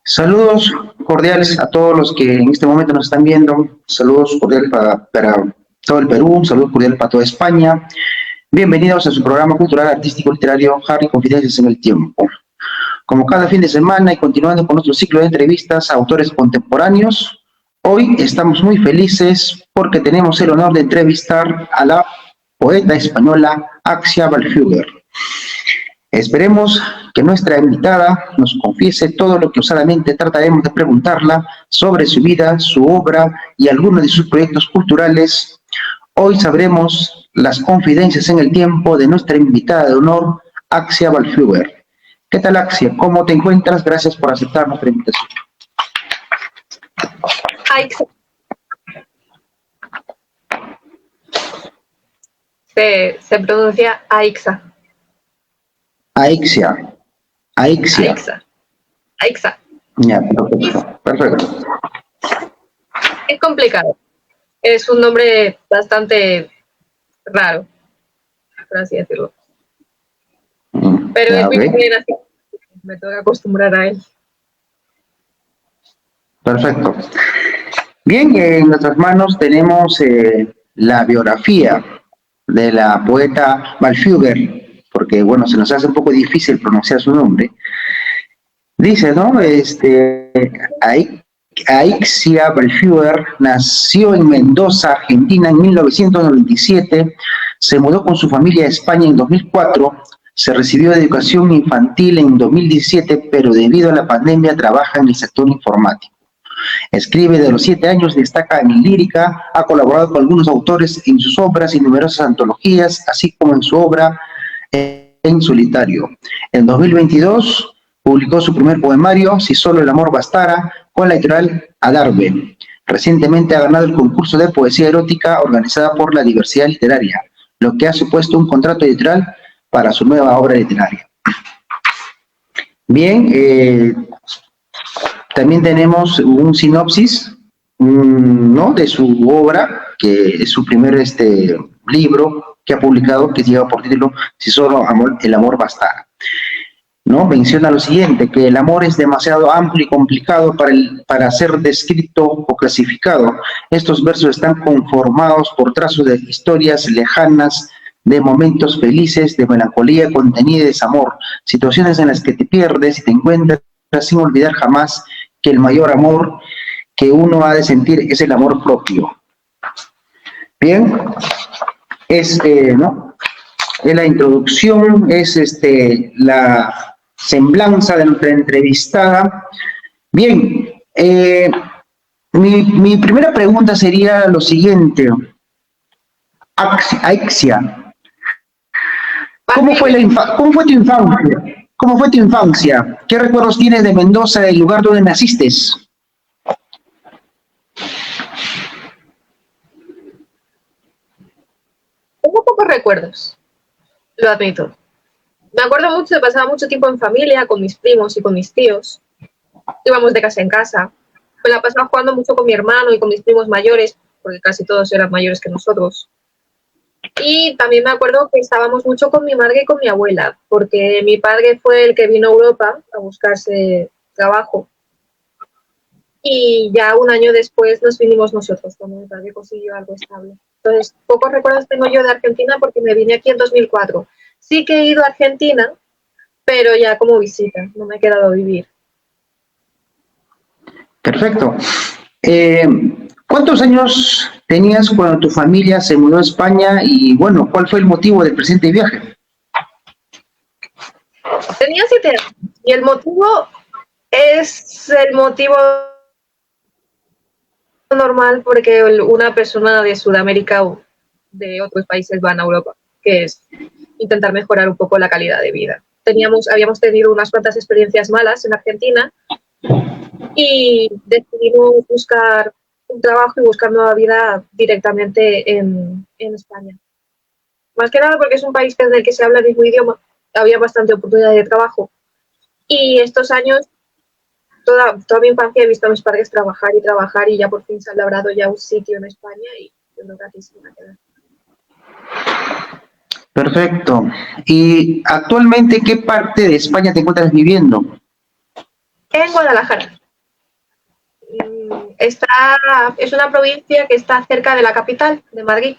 Saludos cordiales a todos los que en este momento nos están viendo. Saludos cordiales para todo el Perú, saludos cordiales para toda España. Bienvenidos a su programa cultural, artístico, literario, Harry Confidencias en el Tiempo. Como cada fin de semana y continuando con nuestro ciclo de entrevistas a autores contemporáneos, hoy estamos muy felices porque tenemos el honor de entrevistar a la poeta española Axia Waldflügel. Esperemos que nuestra invitada nos confiese todo lo que osadamente trataremos de preguntarla sobre su vida, su obra y algunos de sus proyectos culturales. Hoy sabremos las confidencias en el tiempo de nuestra invitada de honor, Axia Waldflügel. ¿Qué tal, Axia? ¿Cómo te encuentras? Gracias por aceptar nuestra invitación. Aixa. Se pronuncia Aixa. Aixia. Aixia. Aixa. Aixa. Ya, perfecto. Perfecto. Es complicado. Es un nombre bastante raro, por así decirlo. Pero Ya, es mi okay. primera, me tengo que acostumbrar a él. Perfecto. Bien, en nuestras manos tenemos la biografía de la poeta Waldflügel, porque bueno, se nos hace un poco difícil pronunciar su nombre. Dice, ¿no? Aixia Waldflügel nació en Mendoza, Argentina, en 1997, se mudó con su familia a España en 2004, se recibió de educación infantil en 2017, pero debido a la pandemia trabaja en el sector informático. Escribe desde los 7 años, destaca en lírica, ha colaborado con algunos autores en sus obras y numerosas antologías, así como en su obra en solitario. En 2022 publicó su primer poemario, Si solo el amor bastara, con la editorial Adarve. Recientemente ha ganado el concurso de poesía erótica organizada por la Diversidad Literaria, lo que ha supuesto un contrato editorial para su nueva obra literaria. Bien, también tenemos un sinopsis, ¿no?, de su obra, que es su primer libro que ha publicado, que lleva por título Si solo el amor bastara. ¿No? Menciona lo siguiente, que el amor es demasiado amplio y complicado para ser descrito o clasificado. Estos versos están conformados por trazos de historias lejanas, de momentos felices, de melancolía contenida y desamor, situaciones en las que te pierdes y te encuentras sin olvidar jamás que el mayor amor que uno ha de sentir es el amor propio. Bien, ¿no? Es la introducción, es la semblanza de nuestra entrevistada. Bien, mi primera pregunta sería lo siguiente. Aixia, ¿cómo fue tu infancia? ¿Cómo fue tu infancia? ¿Qué recuerdos tienes de Mendoza, el lugar donde naciste? Tengo pocos recuerdos, lo admito. Me acuerdo mucho de pasar mucho tiempo en familia, con mis primos y con mis tíos. Íbamos de casa en casa. Me la pasaba jugando mucho con mi hermano y con mis primos mayores, porque casi todos eran mayores que nosotros. Y también me acuerdo que estábamos mucho con mi madre y con mi abuela, porque mi padre fue el que vino a Europa a buscarse trabajo. Y ya un año después nos vinimos nosotros, cuando mi padre consiguió algo estable. Entonces, pocos recuerdos tengo yo de Argentina porque me vine aquí en 2004. Sí que he ido a Argentina, pero ya como visita, no me he quedado a vivir. Perfecto. ¿Cuántos años tenías cuando tu familia se mudó a España y, bueno, cuál fue el motivo del presente viaje? Tenía 7 años y el motivo es el motivo normal porque una persona de Sudamérica o de otros países van a Europa, que es intentar mejorar un poco la calidad de vida. Habíamos tenido unas cuantas experiencias malas en Argentina y decidimos buscar un trabajo y buscar nueva vida directamente en España. Más que nada porque es un país en el que se habla el mismo idioma, había bastante oportunidad de trabajo. Y estos años, toda mi infancia he visto a mis padres trabajar y ya por fin se ha labrado ya un sitio en España y creo que aquí se van a quedar. Perfecto. ¿Y actualmente qué parte de España te encuentras viviendo? En Guadalajara. es una provincia que está cerca de la capital, de Madrid.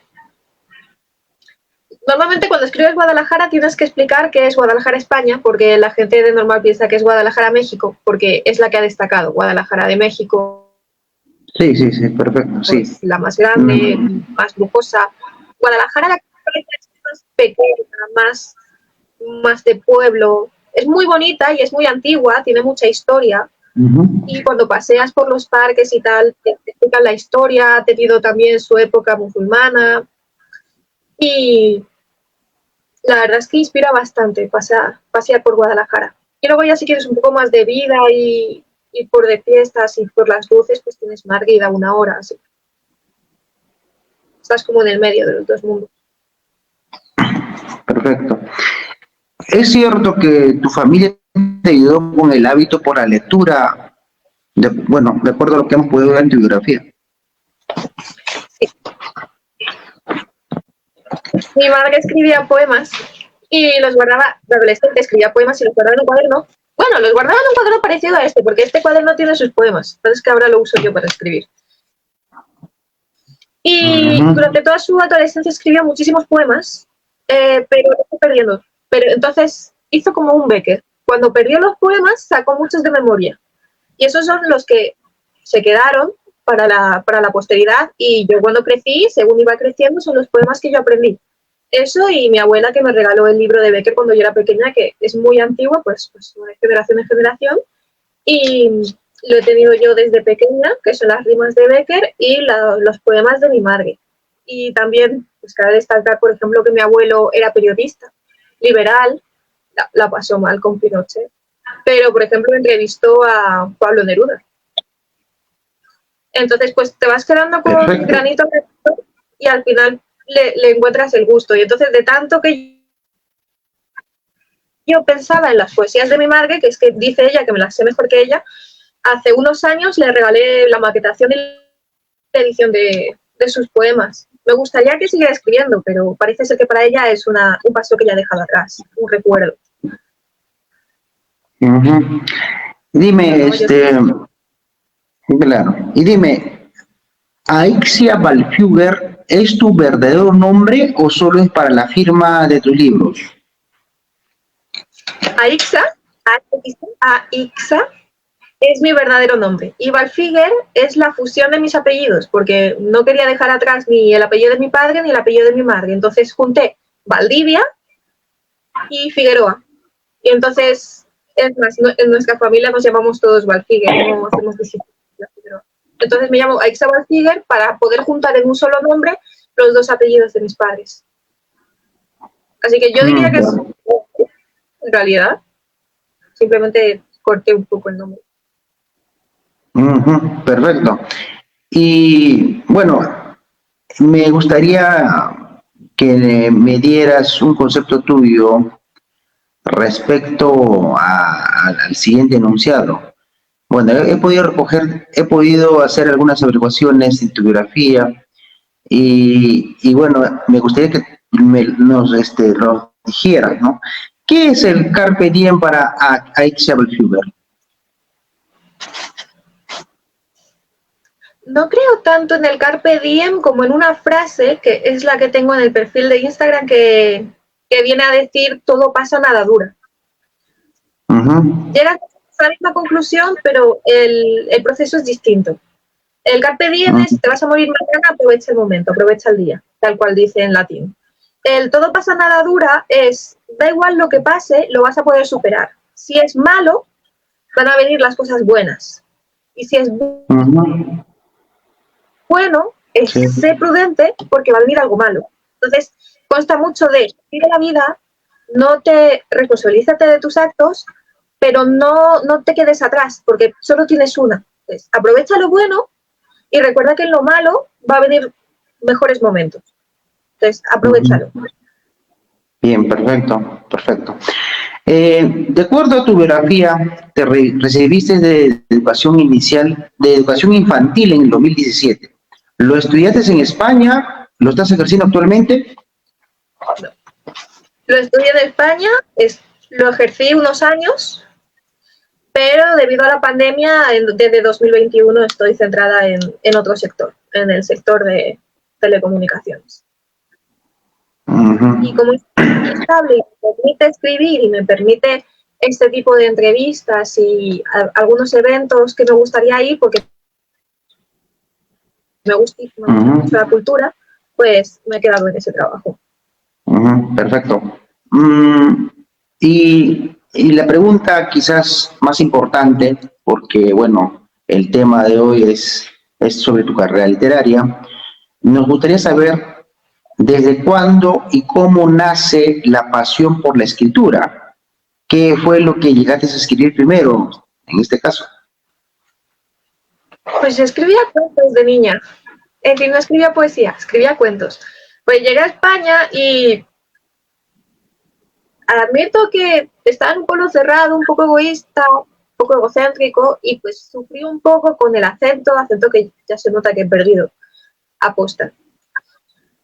Normalmente cuando escribes Guadalajara tienes que explicar que es Guadalajara, España, porque la gente de normal piensa que es Guadalajara, México, porque es la que ha destacado. Guadalajara de México, Sí, sí, sí, perfecto, sí. pues, la más grande, más lujosa. Guadalajara, la capital, es más pequeña, más de pueblo. Es muy bonita y es muy antigua, tiene mucha historia. Y cuando paseas por los parques y tal, te explican la historia, ha tenido también su época musulmana. Y la verdad es que inspira bastante pasear por Guadalajara. Y luego ya si quieres un poco más de vida y por de fiestas y por las luces, pues tienes Madrid a 1 hora. Así. Estás como en el medio de los dos mundos. Perfecto. ¿Es cierto que tu familia te ayudó con el hábito por la lectura? Bueno, de acuerdo a lo que hemos podido ver en tu biografía. Sí. Mi madre escribía poemas y los guardaba, de adolescente escribía poemas y los guardaba en un cuaderno. Bueno, los guardaba en un cuaderno parecido a este, porque este cuaderno tiene sus poemas, entonces que ahora lo uso yo para escribir. Y durante toda su adolescencia escribió muchísimos poemas, pero lo fue perdiendo. Pero entonces hizo como un Becker. Cuando perdió los poemas, sacó muchos de memoria. Y esos son los que se quedaron para la posteridad. Y yo cuando crecí, según iba creciendo, son los poemas que yo aprendí. Eso y mi abuela que me regaló el libro de Becker cuando yo era pequeña, que es muy antiguo, pues de generación en generación. Y lo he tenido yo desde pequeña, que son las rimas de Becker y los poemas de mi madre. Y también, pues cabe destacar, por ejemplo, que mi abuelo era periodista, liberal, la pasó mal con Pinochet, pero, por ejemplo, entrevistó a Pablo Neruda. Entonces, pues te vas quedando con Perfecto. granito y al final le encuentras el gusto. Y entonces, de tanto que yo pensaba en las poesías de mi madre, que es que dice ella que me las sé mejor que ella, hace unos años le regalé la maquetación y la edición de sus poemas. Me gustaría que siguiera escribiendo, pero parece ser que para ella es un paso que ya ha dejado atrás, un recuerdo. Dime, claro, y dime, ¿Aixia Valfugger es tu verdadero nombre o solo es para la firma de tus libros? Aixa es mi verdadero nombre. Y Valfugger es la fusión de mis apellidos, porque no quería dejar atrás ni el apellido de mi padre ni el apellido de mi madre. Entonces junté Valdivia y Figueroa. Y entonces, es más, en nuestra familia nos llamamos todos Valfugger, no hacemos disciplina. Entonces me llamo Aixa Valfugger para poder juntar en un solo nombre los dos apellidos de mis padres. Así que yo diría que es, en realidad, simplemente corté un poco el nombre. Perfecto. Y bueno, me gustaría que me dieras un concepto tuyo respecto al siguiente enunciado. Bueno, he podido hacer algunas averiguaciones en tu biografía y bueno, me gustaría que nos dijeras, ¿no? ¿Qué es el Carpe Diem para Aixia Valfugger? No creo tanto en el Carpe Diem como en una frase que es la que tengo en el perfil de Instagram que viene a decir todo pasa, nada dura. Llega a la misma conclusión, pero el proceso es distinto. El Carpe Diem es te vas a morir mañana, aprovecha el momento, aprovecha el día, tal cual dice en latín. El todo pasa, nada dura es da igual lo que pase, lo vas a poder superar. Si es malo, van a venir las cosas buenas. Y si es bueno, es ser prudente porque va a venir algo malo. Entonces, consta mucho de vive la vida, no te responsabilízate de tus actos, pero no te quedes atrás, porque solo tienes una. Entonces, aprovecha lo bueno y recuerda que en lo malo va a venir mejores momentos. Entonces, aprovechalo. Bien, perfecto, perfecto. De acuerdo a tu biografía, te recibiste de educación infantil en el 2017. ¿Lo estudiaste en España? ¿Lo estás ejerciendo actualmente? No. Lo estudié en España, lo ejercí unos años, pero debido a la pandemia, desde 2021 estoy centrada en otro sector, en el sector de telecomunicaciones. Y como es estable y me permite escribir y me permite este tipo de entrevistas y algunos eventos que me gustaría ir porque me gusta mucho la cultura, pues me he quedado en ese trabajo. Perfecto. Y la pregunta quizás más importante, porque bueno, el tema de hoy es sobre tu carrera literaria, nos gustaría saber desde cuándo y cómo nace la pasión por la escritura. ¿Qué fue lo que llegaste a escribir primero, en este caso? Pues escribía cuentos de niña. En fin, no escribía poesía, escribía cuentos. Pues llegué a España y admito que estaba en un pueblo cerrado, un poco egoísta, un poco egocéntrico, y pues sufrí un poco con el acento que ya se nota que he perdido aposta.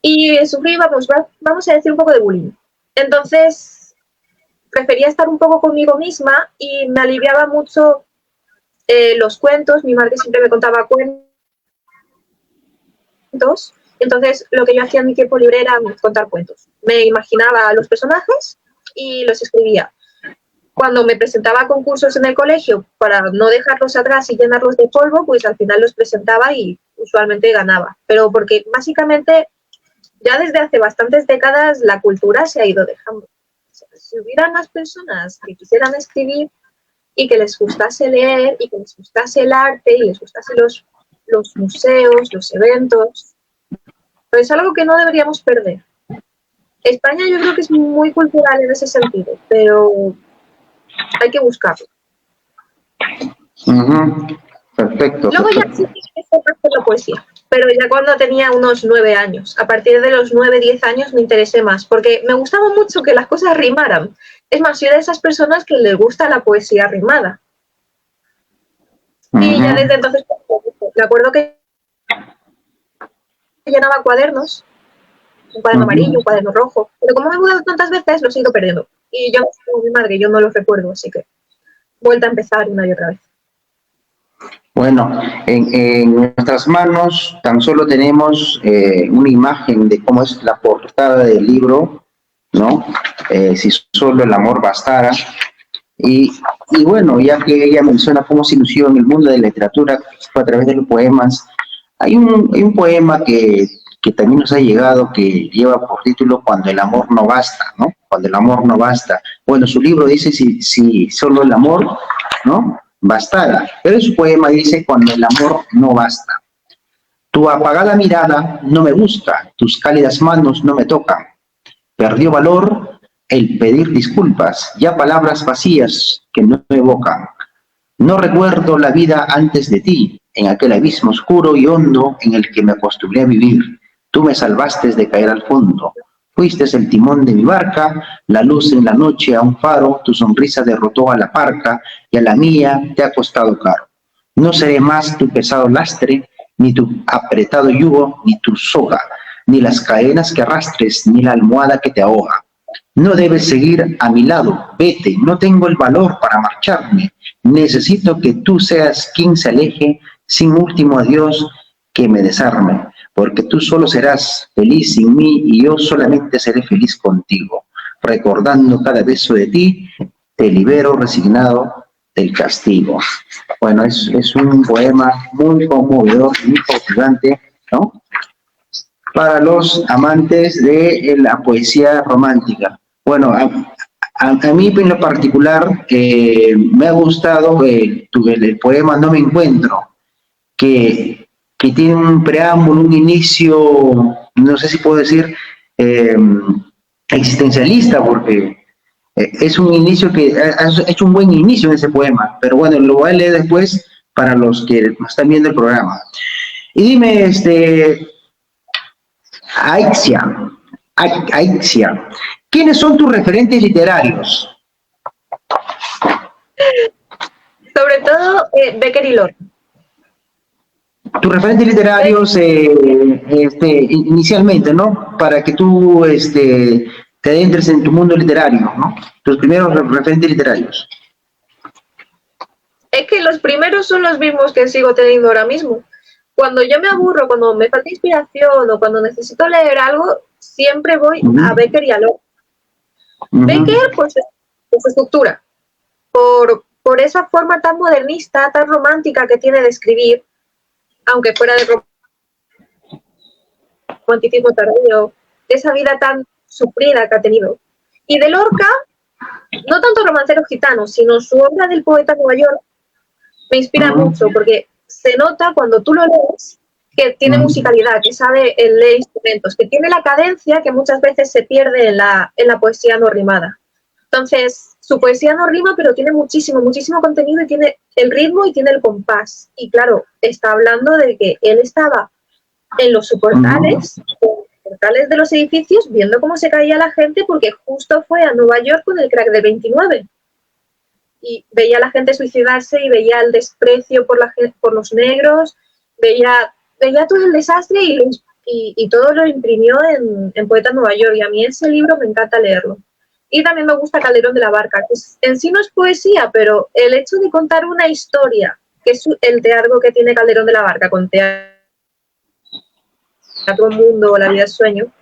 Y sufrí, vamos a decir, un poco de bullying. Entonces, prefería estar un poco conmigo misma y me aliviaba mucho los cuentos. Mi madre siempre me contaba cuentos. Entonces, lo que yo hacía en mi tiempo libre era contar cuentos. Me imaginaba a los personajes y los escribía. Cuando me presentaba a concursos en el colegio, para no dejarlos atrás y llenarlos de polvo, pues al final los presentaba y usualmente ganaba. Pero porque básicamente ya desde hace bastantes décadas la cultura se ha ido dejando. O sea, si hubiera más personas que quisieran escribir y que les gustase leer y que les gustase el arte y les gustase los museos, los eventos, pues es algo que no deberíamos perder. España yo creo que es muy cultural en ese sentido, pero hay que buscarlo. Perfecto. Luego ya sí que empecé a hacer la poesía, pero ya cuando tenía unos 9 años. A partir de los 9, 10 años me interesé más, porque me gustaba mucho que las cosas rimaran. Es más, soy de esas personas que les gusta la poesía rimada. Y ya desde entonces, me acuerdo que llenaba cuadernos, un cuaderno amarillo, un cuaderno rojo, pero como me he mudado tantas veces, los he ido perdiendo. Y yo, como mi madre, yo no los recuerdo, así que vuelta a empezar una y otra vez. Bueno, en nuestras manos tan solo tenemos una imagen de cómo es la portada del libro, ¿no? Si solo el amor bastara. Y bueno, ya que ella menciona cómo se inició en el mundo de la literatura, fue a través de los poemas, hay un poema que también nos ha llegado, que lleva por título Cuando el amor no basta, ¿no? Cuando el amor no basta. Bueno, su libro dice si solo el amor, ¿no?, bastara, pero su poema dice Cuando el amor no basta. Tu apagada mirada no me gusta, tus cálidas manos no me tocan. Perdió valor el pedir disculpas, ya palabras vacías que no me evocan. No recuerdo la vida antes de ti, en aquel abismo oscuro y hondo en el que me acostumbré a vivir. Tú me salvaste de caer al fondo. Fuiste el timón de mi barca, la luz en la noche a un faro, tu sonrisa derrotó a la parca y a la mía te ha costado caro. No seré más tu pesado lastre, ni tu apretado yugo, ni tu soga, ni las cadenas que arrastres, ni la almohada que te ahoga. No debes seguir a mi lado, vete, no tengo el valor para marcharme. Necesito que tú seas quien se aleje sin último adiós que me desarme, porque tú solo serás feliz sin mí y yo solamente seré feliz contigo. Recordando cada beso de ti, te libero resignado del castigo. Bueno, es un poema muy conmovedor, muy cautivante, ¿no?, para los amantes de la poesía romántica. Bueno, a mí en lo particular me ha gustado el poema No me encuentro, que tiene un preámbulo, un inicio, no sé si puedo decir existencialista, porque es un inicio que ha hecho un buen inicio en ese poema, pero bueno, lo voy a leer después para los que están viendo el programa. Y dime, Aixia, ¿quiénes son tus referentes literarios? Sobre todo Becker y Lorca. Tus referentes literarios inicialmente, ¿no? Para que tú te adentres en tu mundo literario, ¿no? Tus primeros referentes literarios. Es que que los primeros son los mismos que sigo teniendo ahora mismo. Cuando yo me aburro, cuando me falta inspiración o cuando necesito leer algo, siempre voy a Becker y a Locke. Becker, pues, por su estructura, por esa forma tan modernista, tan romántica que tiene de escribir, aunque fuera de romanticismo tardío, esa vida tan sufrida que ha tenido. Y de Lorca, no tanto Romancero Gitano, sino su obra del poeta Nueva York, me inspira mucho, porque se nota cuando tú lo lees que tiene musicalidad, que sabe leer instrumentos, que tiene la cadencia que muchas veces se pierde en la poesía no rimada. Entonces, su poesía no rima, pero tiene muchísimo contenido y tiene el ritmo y tiene el compás. Y claro, está hablando de que él estaba en los portales de los edificios viendo cómo se caía la gente porque justo fue a Nueva York con el crack del 29. Y veía a la gente suicidarse y veía el desprecio por los negros, veía todo el desastre y todo lo imprimió en Poeta Nueva York. Y a mí ese libro me encanta leerlo. Y también me gusta Calderón de la Barca, que en sí no es poesía, pero el hecho de contar una historia, que es el teatro que tiene Calderón de la Barca, con Teatro Mundo o La vida es sueño,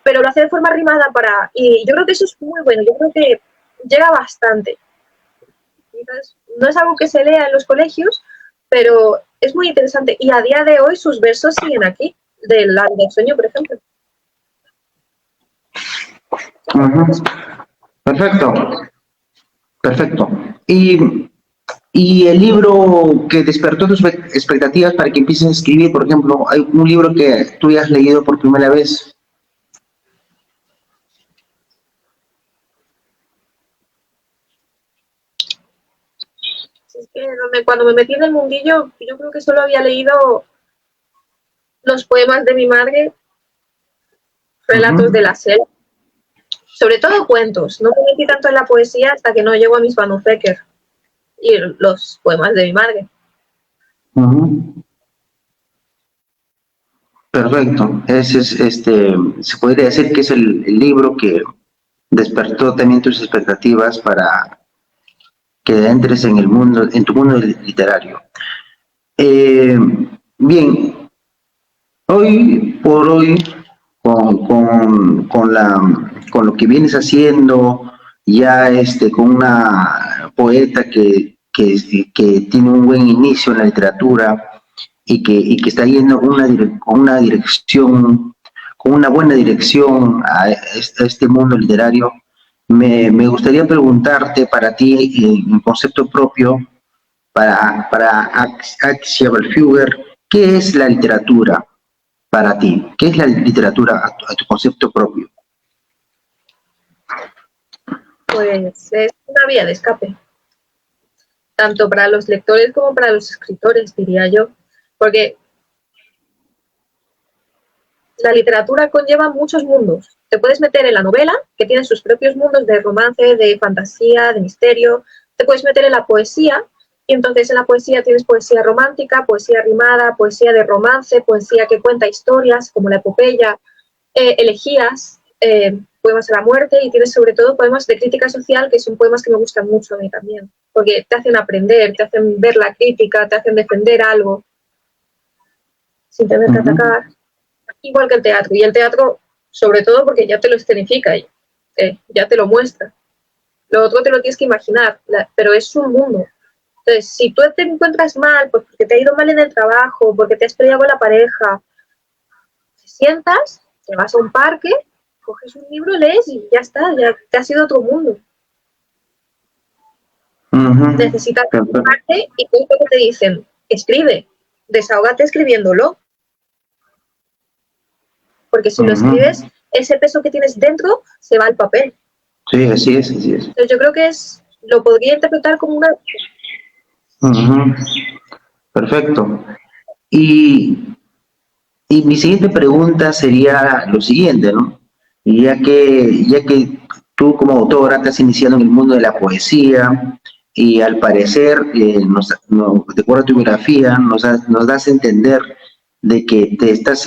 pero lo hace de forma rimada y yo creo que eso es muy bueno, yo creo que llega bastante. No es algo que se lea en los colegios, pero es muy interesante y a día de hoy sus versos siguen aquí, de La vida es sueño, por ejemplo. Perfecto. Y el libro que despertó tus expectativas para que empieces a escribir, por ejemplo, ¿hay un libro que tú hayas leído por primera vez? Es que cuando me metí en el mundillo, yo creo que solo había leído los poemas de mi madre, relatos de la selva, sobre todo cuentos. No me metí tanto en la poesía hasta que no llego a mis Manu Becker y los poemas de mi madre. Perfecto. Ese es, se podría decir que es el libro que despertó también tus expectativas para que entres en el mundo, en tu mundo literario. Bien, hoy por hoy, con lo que vienes haciendo, ya con una poeta que tiene un buen inicio en la literatura y que está yendo con una dirección, con una buena dirección a este mundo literario, me gustaría preguntarte para ti, en concepto propio, para Axia Belfugger, ¿qué es la literatura para ti? ¿Qué es la literatura a tu concepto propio? Pues es una vía de escape, tanto para los lectores como para los escritores, diría yo, porque la literatura conlleva muchos mundos. Te puedes meter en la novela, que tiene sus propios mundos de romance, de fantasía, de misterio. Te puedes meter en la poesía, y entonces en la poesía tienes poesía romántica, poesía rimada, poesía de romance, poesía que cuenta historias, como la epopeya, elegías, poemas a la muerte, y tienes sobre todo poemas de crítica social, que son poemas que me gustan mucho a mí también, porque te hacen aprender, te hacen ver la crítica, te hacen defender algo, sin tener que atacar. Igual que el teatro, y el teatro sobre todo porque ya te lo escenifica, ya te lo muestra. Lo otro te lo tienes que imaginar, pero es un mundo. Entonces, si tú te encuentras mal, pues porque te ha ido mal en el trabajo, porque te has peleado con la pareja, te sientas, te vas a un parque, coges un libro, lees y ya está, ya te has ido a otro mundo. Necesitas parte y todo lo que te dicen, escribe, desahógate escribiéndolo. Porque si lo escribes, ese peso que tienes dentro se va al papel. Sí, así es. Entonces yo creo que lo podría interpretar como una... Perfecto. Y mi siguiente pregunta sería lo siguiente, ¿no? Y ya que tú como autora te has iniciado en el mundo de la poesía y al parecer, de acuerdo a tu biografía, nos das a entender de que te estás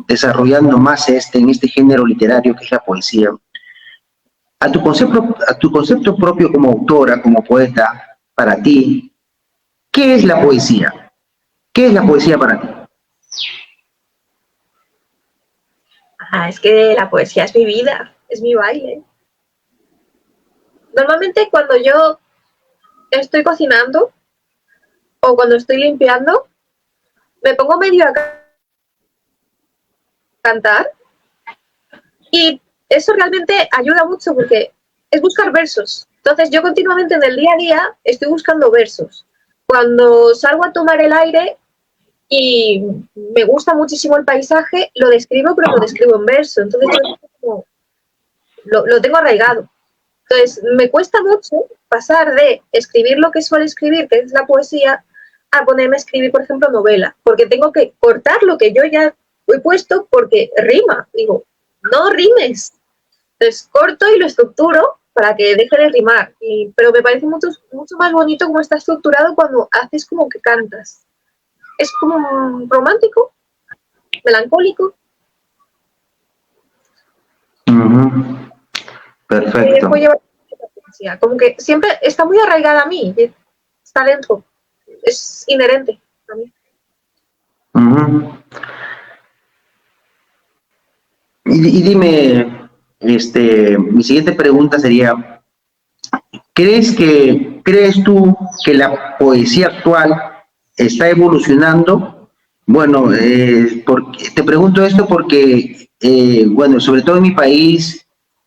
desarrollando más en este género literario que es la poesía. A tu concepto propio como autora, como poeta, para ti, ¿Qué es la poesía? ¿Qué es la poesía para ti? Es que la poesía es mi vida, es mi baile. Normalmente cuando yo estoy cocinando o cuando estoy limpiando, me pongo medio a cantar y eso realmente ayuda mucho porque es buscar versos. Entonces yo continuamente en el día a día estoy buscando versos. Cuando salgo a tomar el aire y me gusta muchísimo el paisaje, lo describo, pero lo describo en verso. Entonces yo lo tengo arraigado. Entonces me cuesta mucho pasar de escribir lo que suelo escribir, que es la poesía, a ponerme a escribir, por ejemplo, novela, porque tengo que cortar lo que yo ya he puesto porque rima. Digo, no rimes. Entonces corto y lo estructuro para que deje de rimar. Pero me parece mucho, mucho más bonito cómo está estructurado cuando haces como que cantas. Es como romántico, melancólico. Perfecto. Como que siempre está muy arraigada a mí, está dentro, es inherente a mí. Y dime, mi siguiente pregunta sería, ¿crees tú que la poesía actual está evolucionando? Bueno, te pregunto esto porque, bueno, sobre todo en mi país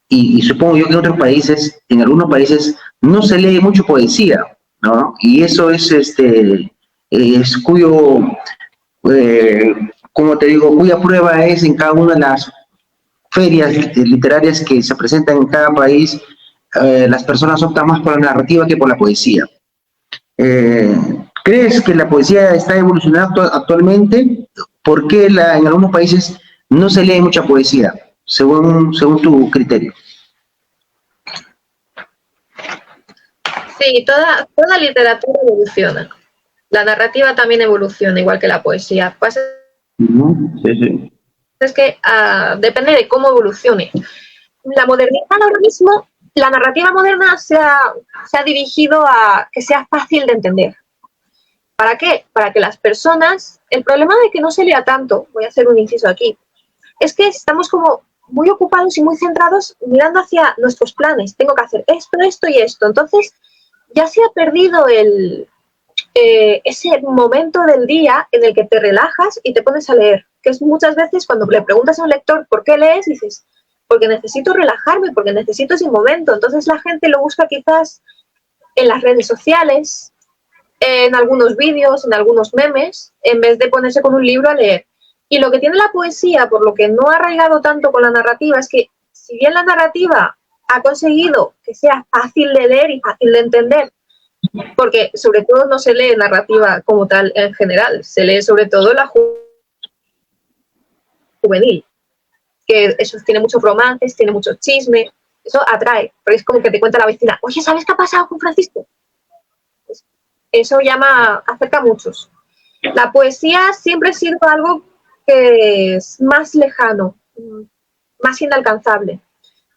y supongo yo que en otros países, en algunos países no se lee mucho poesía, ¿no? Y eso es eh, como te digo, cuya prueba es en cada una de las ferias literarias que se presentan en cada país, las personas optan más por la narrativa que por la poesía. Eh, ¿Crees que la poesía está evolucionando actualmente? ¿Por qué en algunos países no se lee mucha poesía, según tu criterio? Sí, toda literatura evoluciona. La narrativa también evoluciona, igual que la poesía. Pasa Sí, sí. es que depende de cómo evolucione. La modernidad ahora mismo, la narrativa moderna se ha dirigido a que sea fácil de entender. ¿Para qué? Para que las personas, el problema de que no se lea tanto, voy a hacer un inciso aquí, es que estamos como muy ocupados y muy centrados mirando hacia nuestros planes. Tengo que hacer esto, esto y esto. Entonces, ya se ha perdido ese momento del día en el que te relajas y te pones a leer. Que es muchas veces cuando le preguntas a un lector por qué lees, dices, porque necesito relajarme, porque necesito ese momento. Entonces la gente lo busca quizás en las redes sociales, en algunos vídeos, en algunos memes, en vez de ponerse con un libro a leer. Y lo que tiene la poesía, por lo que no ha arraigado tanto con la narrativa, es que si bien la narrativa ha conseguido que sea fácil de leer y fácil de entender, porque sobre todo no se lee narrativa como tal en general, se lee sobre todo la juvenil, que eso tiene muchos romances, tiene mucho chisme, eso atrae, porque es como que te cuenta la vecina, oye, ¿sabes qué ha pasado con Francisco? Eso llama, acerca a muchos. La poesía siempre ha sido algo que es más lejano, más inalcanzable,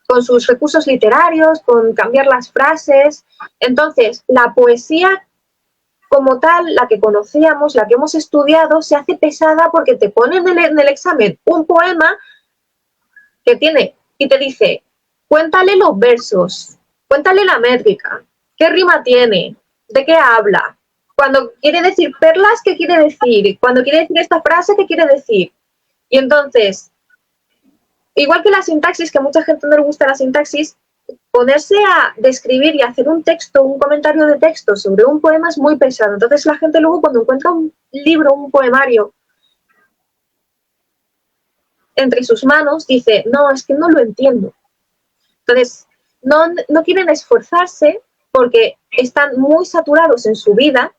con sus recursos literarios, con cambiar las frases. Entonces, la poesía como tal, la que conocíamos, la que hemos estudiado, se hace pesada porque te ponen en el examen un poema que tiene y te dice, cuéntale los versos, cuéntale la métrica, qué rima tiene, de qué habla, cuando quiere decir perlas, ¿qué quiere decir? Cuando quiere decir esta frase, ¿qué quiere decir? Y entonces, igual que la sintaxis, que a mucha gente no le gusta la sintaxis, ponerse a describir y hacer un texto, un comentario de texto sobre un poema es muy pesado. Entonces la gente luego cuando encuentra un libro, un poemario entre sus manos, dice, no, es que no lo entiendo. Entonces, no quieren esforzarse porque están muy saturados en su vida,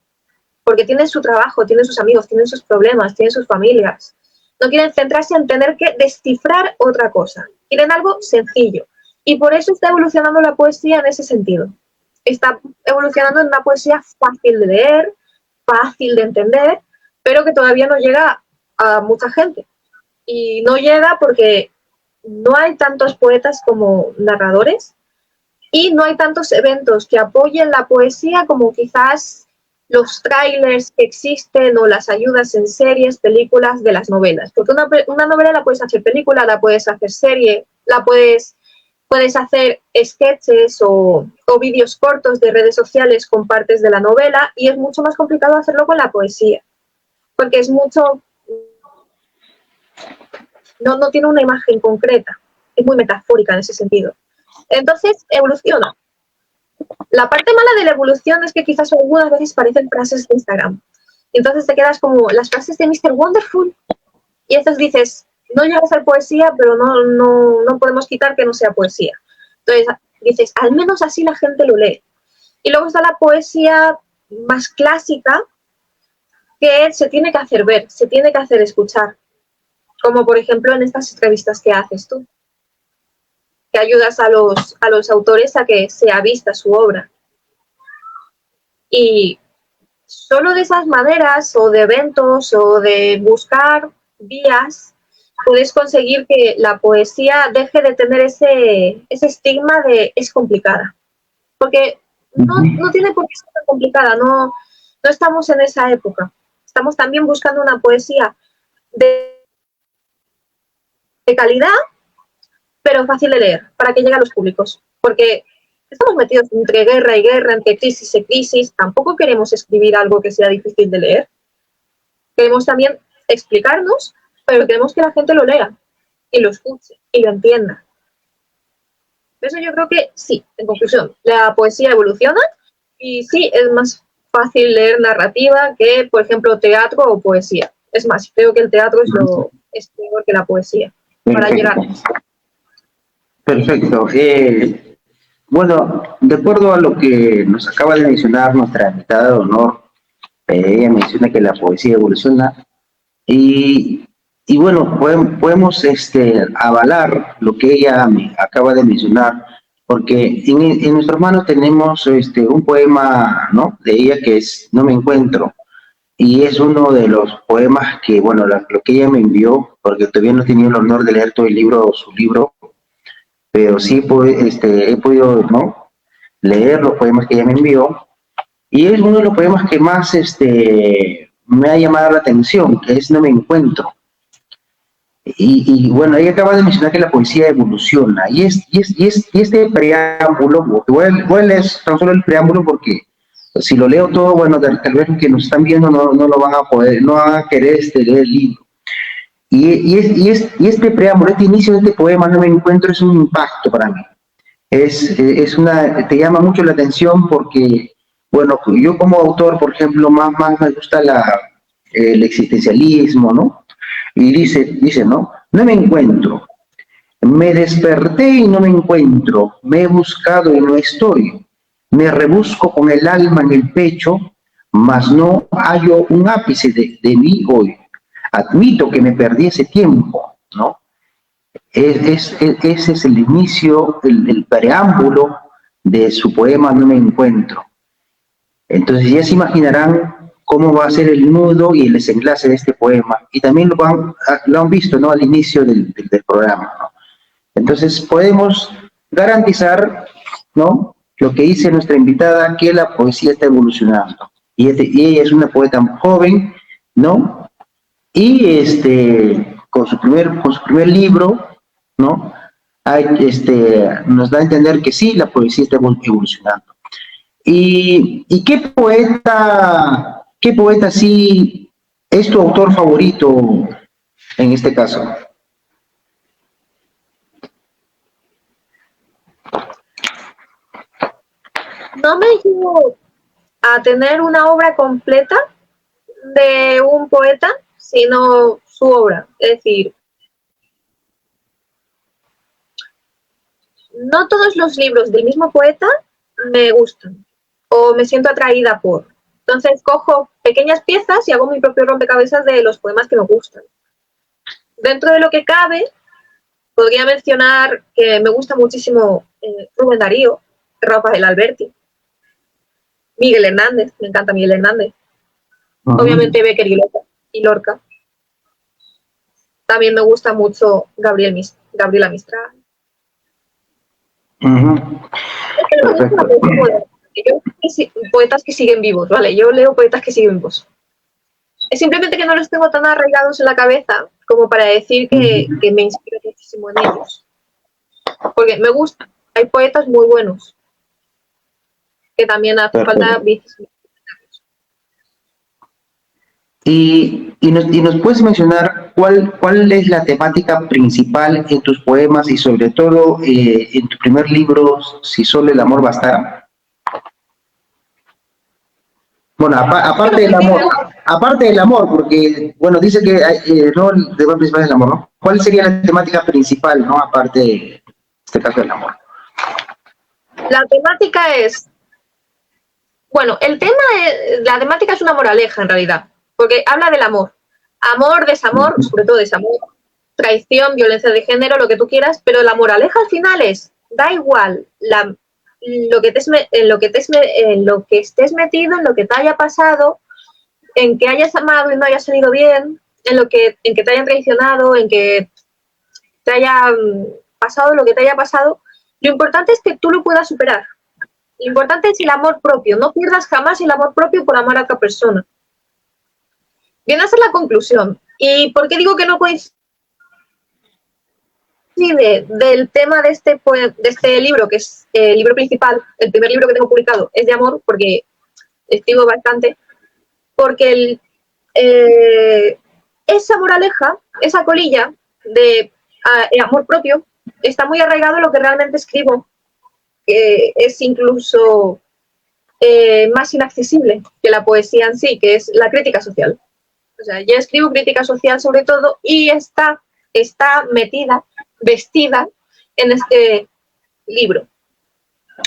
porque tienen su trabajo, tienen sus amigos, tienen sus problemas, tienen sus familias. No quieren centrarse en tener que descifrar otra cosa. Quieren algo sencillo. Y por eso está evolucionando la poesía en ese sentido. Está evolucionando en una poesía fácil de leer, fácil de entender, pero que todavía no llega a mucha gente. Y no llega porque no hay tantos poetas como narradores y no hay tantos eventos que apoyen la poesía como quizás los trailers que existen o las ayudas en series, películas de las novelas. Porque una novela la puedes hacer película, la puedes hacer serie, puedes hacer sketches o vídeos cortos de redes sociales con partes de la novela, y es mucho más complicado hacerlo con la poesía, porque es mucho... No tiene una imagen concreta, es muy metafórica en ese sentido. Entonces, evoluciona. La parte mala de la evolución es que quizás algunas veces parecen frases de Instagram. Entonces te quedas como las frases de Mr. Wonderful. Y entonces dices, no llega a ser poesía, pero no podemos quitar que no sea poesía. Entonces dices, al menos así la gente lo lee. Y luego está la poesía más clásica, que se tiene que hacer ver, se tiene que hacer escuchar. Como por ejemplo en estas entrevistas que haces tú, que ayudas a los autores a que sea vista su obra. Y solo de esas maneras, o de eventos, o de buscar vías, puedes conseguir que la poesía deje de tener ese estigma de es complicada. Porque no tiene por qué ser tan complicada, no estamos en esa época. Estamos también buscando una poesía de calidad, pero fácil de leer, para que llegue a los públicos. Porque estamos metidos entre guerra y guerra, entre crisis y crisis. Tampoco queremos escribir algo que sea difícil de leer. Queremos también explicarnos, pero queremos que la gente lo lea y lo escuche y lo entienda. Por eso yo creo que sí, en conclusión, la poesía evoluciona y sí, es más fácil leer narrativa que, por ejemplo, teatro o poesía. Es más, creo que el teatro es peor que la poesía para llegar. Perfecto. Bueno, de acuerdo a lo que nos acaba de mencionar nuestra invitada de honor, ella menciona que la poesía evoluciona y bueno, podemos avalar lo que ella me acaba de mencionar, porque en nuestras manos tenemos un poema, ¿no?, de ella que es No me encuentro, y es uno de los poemas que, bueno, lo que ella me envió, porque todavía no he tenido el honor de leer todo el libro, su libro, pero sí he podido, ¿no?, leer los poemas que ella me envió, y es uno de los poemas que más me ha llamado la atención, que es No me encuentro. Y bueno, ella acaba de mencionar que la poesía evoluciona, y este preámbulo, voy a leer tan solo el preámbulo porque si lo leo todo, bueno, tal vez los que nos están viendo no lo van a poder, no van a querer leer el libro. Y este preámbulo, este inicio de este poema, No me encuentro, es un impacto para mí. Te llama mucho la atención porque, bueno, yo como autor, por ejemplo, más me gusta el existencialismo, ¿no? Y dice, ¿no? No me encuentro. Me desperté y no me encuentro. Me he buscado y no estoy. Me rebusco con el alma en el pecho, mas no hallo un ápice de mí hoy. Admito que me perdí ese tiempo, ¿no? Ese es el inicio, el preámbulo de su poema No me encuentro. Entonces ya se imaginarán cómo va a ser el nudo y el desenlace de este poema. Y también lo han visto, ¿no?, al inicio del programa, ¿no? Entonces podemos garantizar, ¿no?, lo que dice nuestra invitada, que la poesía está evolucionando. Y ella es una poeta joven, ¿no? Y con su primer libro, ¿no?, nos da a entender que sí, la poesía está evolucionando. ¿Y qué poeta sí es tu autor favorito en este caso? No me llevo a tener una obra completa de un poeta, sino su obra. Es decir, no todos los libros del mismo poeta me gustan o me siento atraída por. Entonces cojo pequeñas piezas y hago mi propio rompecabezas de los poemas que me gustan. Dentro de lo que cabe, podría mencionar que me gusta muchísimo Rubén Darío, Rafael Alberti, Miguel Hernández, me encanta Miguel Hernández. Obviamente Becker y Lorca. También me gusta mucho Gabriela Mistral. Es que me gusta la poesía moderna. Poetas que siguen vivos, ¿vale? Yo leo poetas que siguen vivos. Es simplemente que no los tengo tan arraigados en la cabeza como para decir que me inspiro muchísimo en ellos. Porque me gusta. Hay poetas muy buenos que también hace falta visibilizar. Y nos puedes mencionar cuál es la temática principal en tus poemas y sobre todo en tu primer libro, Si solo el amor bastara. Bueno, aparte del amor, porque, bueno, dice que no, el tema principal es el amor, ¿no? ¿Cuál sería la temática principal, ¿no? Aparte, en este caso, del amor. La temática es, bueno, la temática es una moraleja en realidad, porque habla del amor. Amor, desamor, sobre todo desamor, traición, violencia de género, lo que tú quieras, pero la moraleja al final es, da igual en lo que estés metido, en lo que te haya pasado, en que hayas amado y no haya salido bien, en que te hayan traicionado, en que te haya pasado lo que te haya pasado, lo importante es que tú lo puedas superar. Lo importante es el amor propio. No pierdas jamás el amor propio por amar a otra persona. Viene a ser la conclusión. ¿Y por qué digo que no coincide del tema de este libro, que es el libro principal, el primer libro que tengo publicado, es de amor, porque escribo bastante, porque esa moraleja, esa colilla de amor propio, está muy arraigado en lo que realmente escribo, que es incluso más inaccesible que la poesía en sí, que es la crítica social. O sea, yo escribo crítica social sobre todo y está metida, vestida en este libro.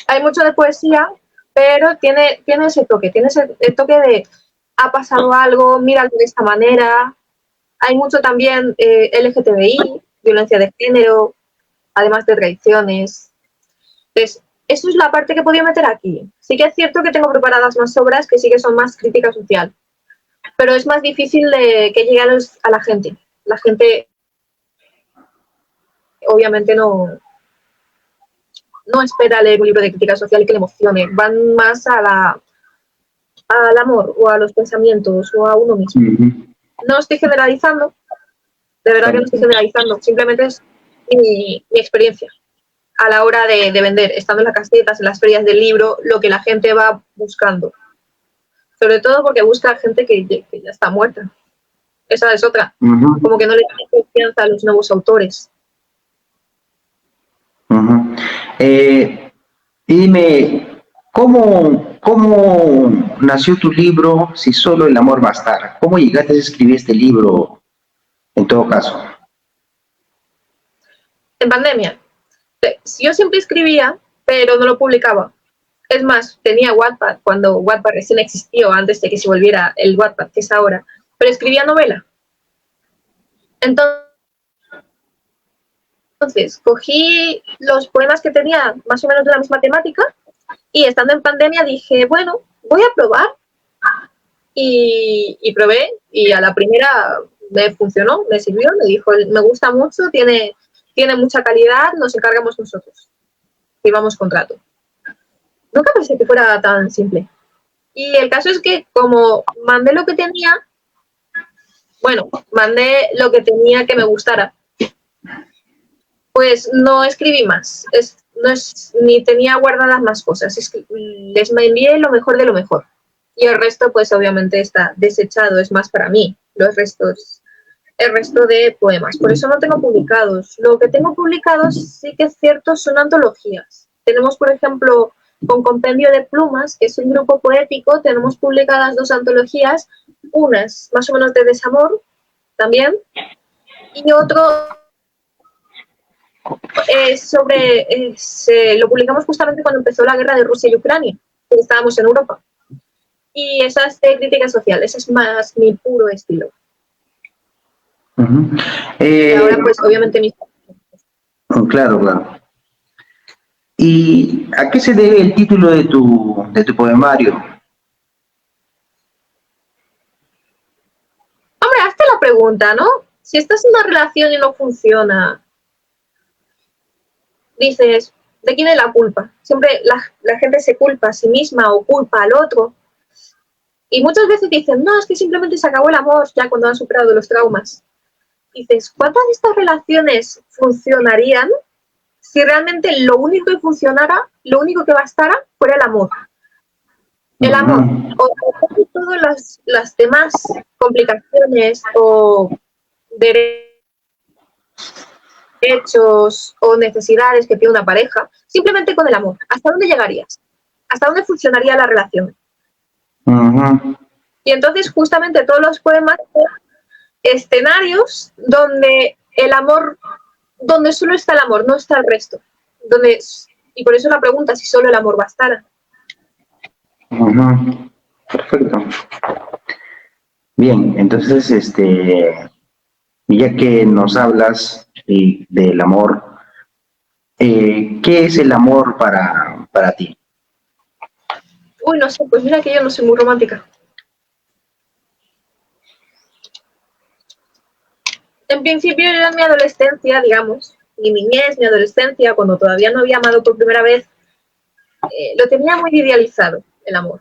Hay mucho de poesía, pero tiene ese toque, el toque de ha pasado algo, míralo de esta manera. Hay mucho también LGTBI, violencia de género, además de traiciones. Entonces, eso es la parte que he podido meter aquí. Sí que es cierto que tengo preparadas más obras que sí que son más crítica social, pero es más difícil que llegue a la gente. La gente obviamente no espera leer un libro de crítica social y que le emocione. Van más al amor o a los pensamientos o a uno mismo. No estoy generalizando, de verdad que no estoy generalizando, simplemente es mi experiencia a la hora de vender, estando en las casetas, en las ferias del libro, lo que la gente va buscando. Sobre todo porque busca gente que ya está muerta. Esa es otra. Como que no le tiene confianza a los nuevos autores. Y dime, ¿cómo nació tu libro Si solo el amor bastara? ¿Cómo llegaste a escribir este libro, en todo caso? En pandemia. Yo siempre escribía, pero no lo publicaba. Es más, tenía Wattpad cuando Wattpad recién existió, antes de que se volviera el Wattpad que es ahora, pero escribía novela. Entonces, cogí los poemas que tenía más o menos de la misma temática y estando en pandemia dije, bueno, voy a probar. Y probé y a la primera me funcionó, me sirvió, me dijo, me gusta mucho, tiene mucha calidad, nos encargamos nosotros. Firmamos contrato. Nunca pensé que fuera tan simple. Y el caso es que como mandé lo que tenía, mandé lo que tenía que me gustara, pues no escribí más, ni tenía guardadas más cosas, les envié lo mejor de lo mejor. Y el resto, pues obviamente está desechado, es más para mí, el resto de poemas. Por eso no tengo publicados. Lo que tengo publicados sí que es cierto, son antologías. Tenemos, por ejemplo, con Compendio de Plumas, que es un grupo poético, tenemos publicadas 2 antologías, unas más o menos de desamor también, y otro lo publicamos justamente cuando empezó la guerra de Rusia y Ucrania, que estábamos en Europa. Y esa es de crítica social, ese es más mi puro estilo. Y ahora, pues, obviamente, Claro. ¿Y a qué se debe el título de tu poemario? Hombre, hazte la pregunta, ¿no? Si estás en una relación y no funciona, dices, ¿de quién es la culpa? Siempre la gente se culpa a sí misma o culpa al otro. Y muchas veces dicen, no, es que simplemente se acabó el amor ya cuando han superado los traumas. Y dices, ¿cuántas de estas relaciones funcionarían si realmente lo único que funcionara, lo único que bastara, fuera el amor? El amor. O todas las demás complicaciones o derechos o necesidades que tiene una pareja, simplemente con el amor. ¿Hasta dónde llegarías? ¿Hasta dónde funcionaría la relación? Y entonces justamente todos los poemas son escenarios donde el amor, donde solo está el amor, no está el resto. Y por eso la pregunta, si solo el amor bastara. Perfecto. Bien, entonces, ya que nos hablas del amor, ¿qué es el amor para ti? Uy, no sé, pues mira que yo no soy muy romántica. En principio yo en mi adolescencia, digamos, mi niñez, mi adolescencia, cuando todavía no había amado por primera vez, lo tenía muy idealizado, el amor.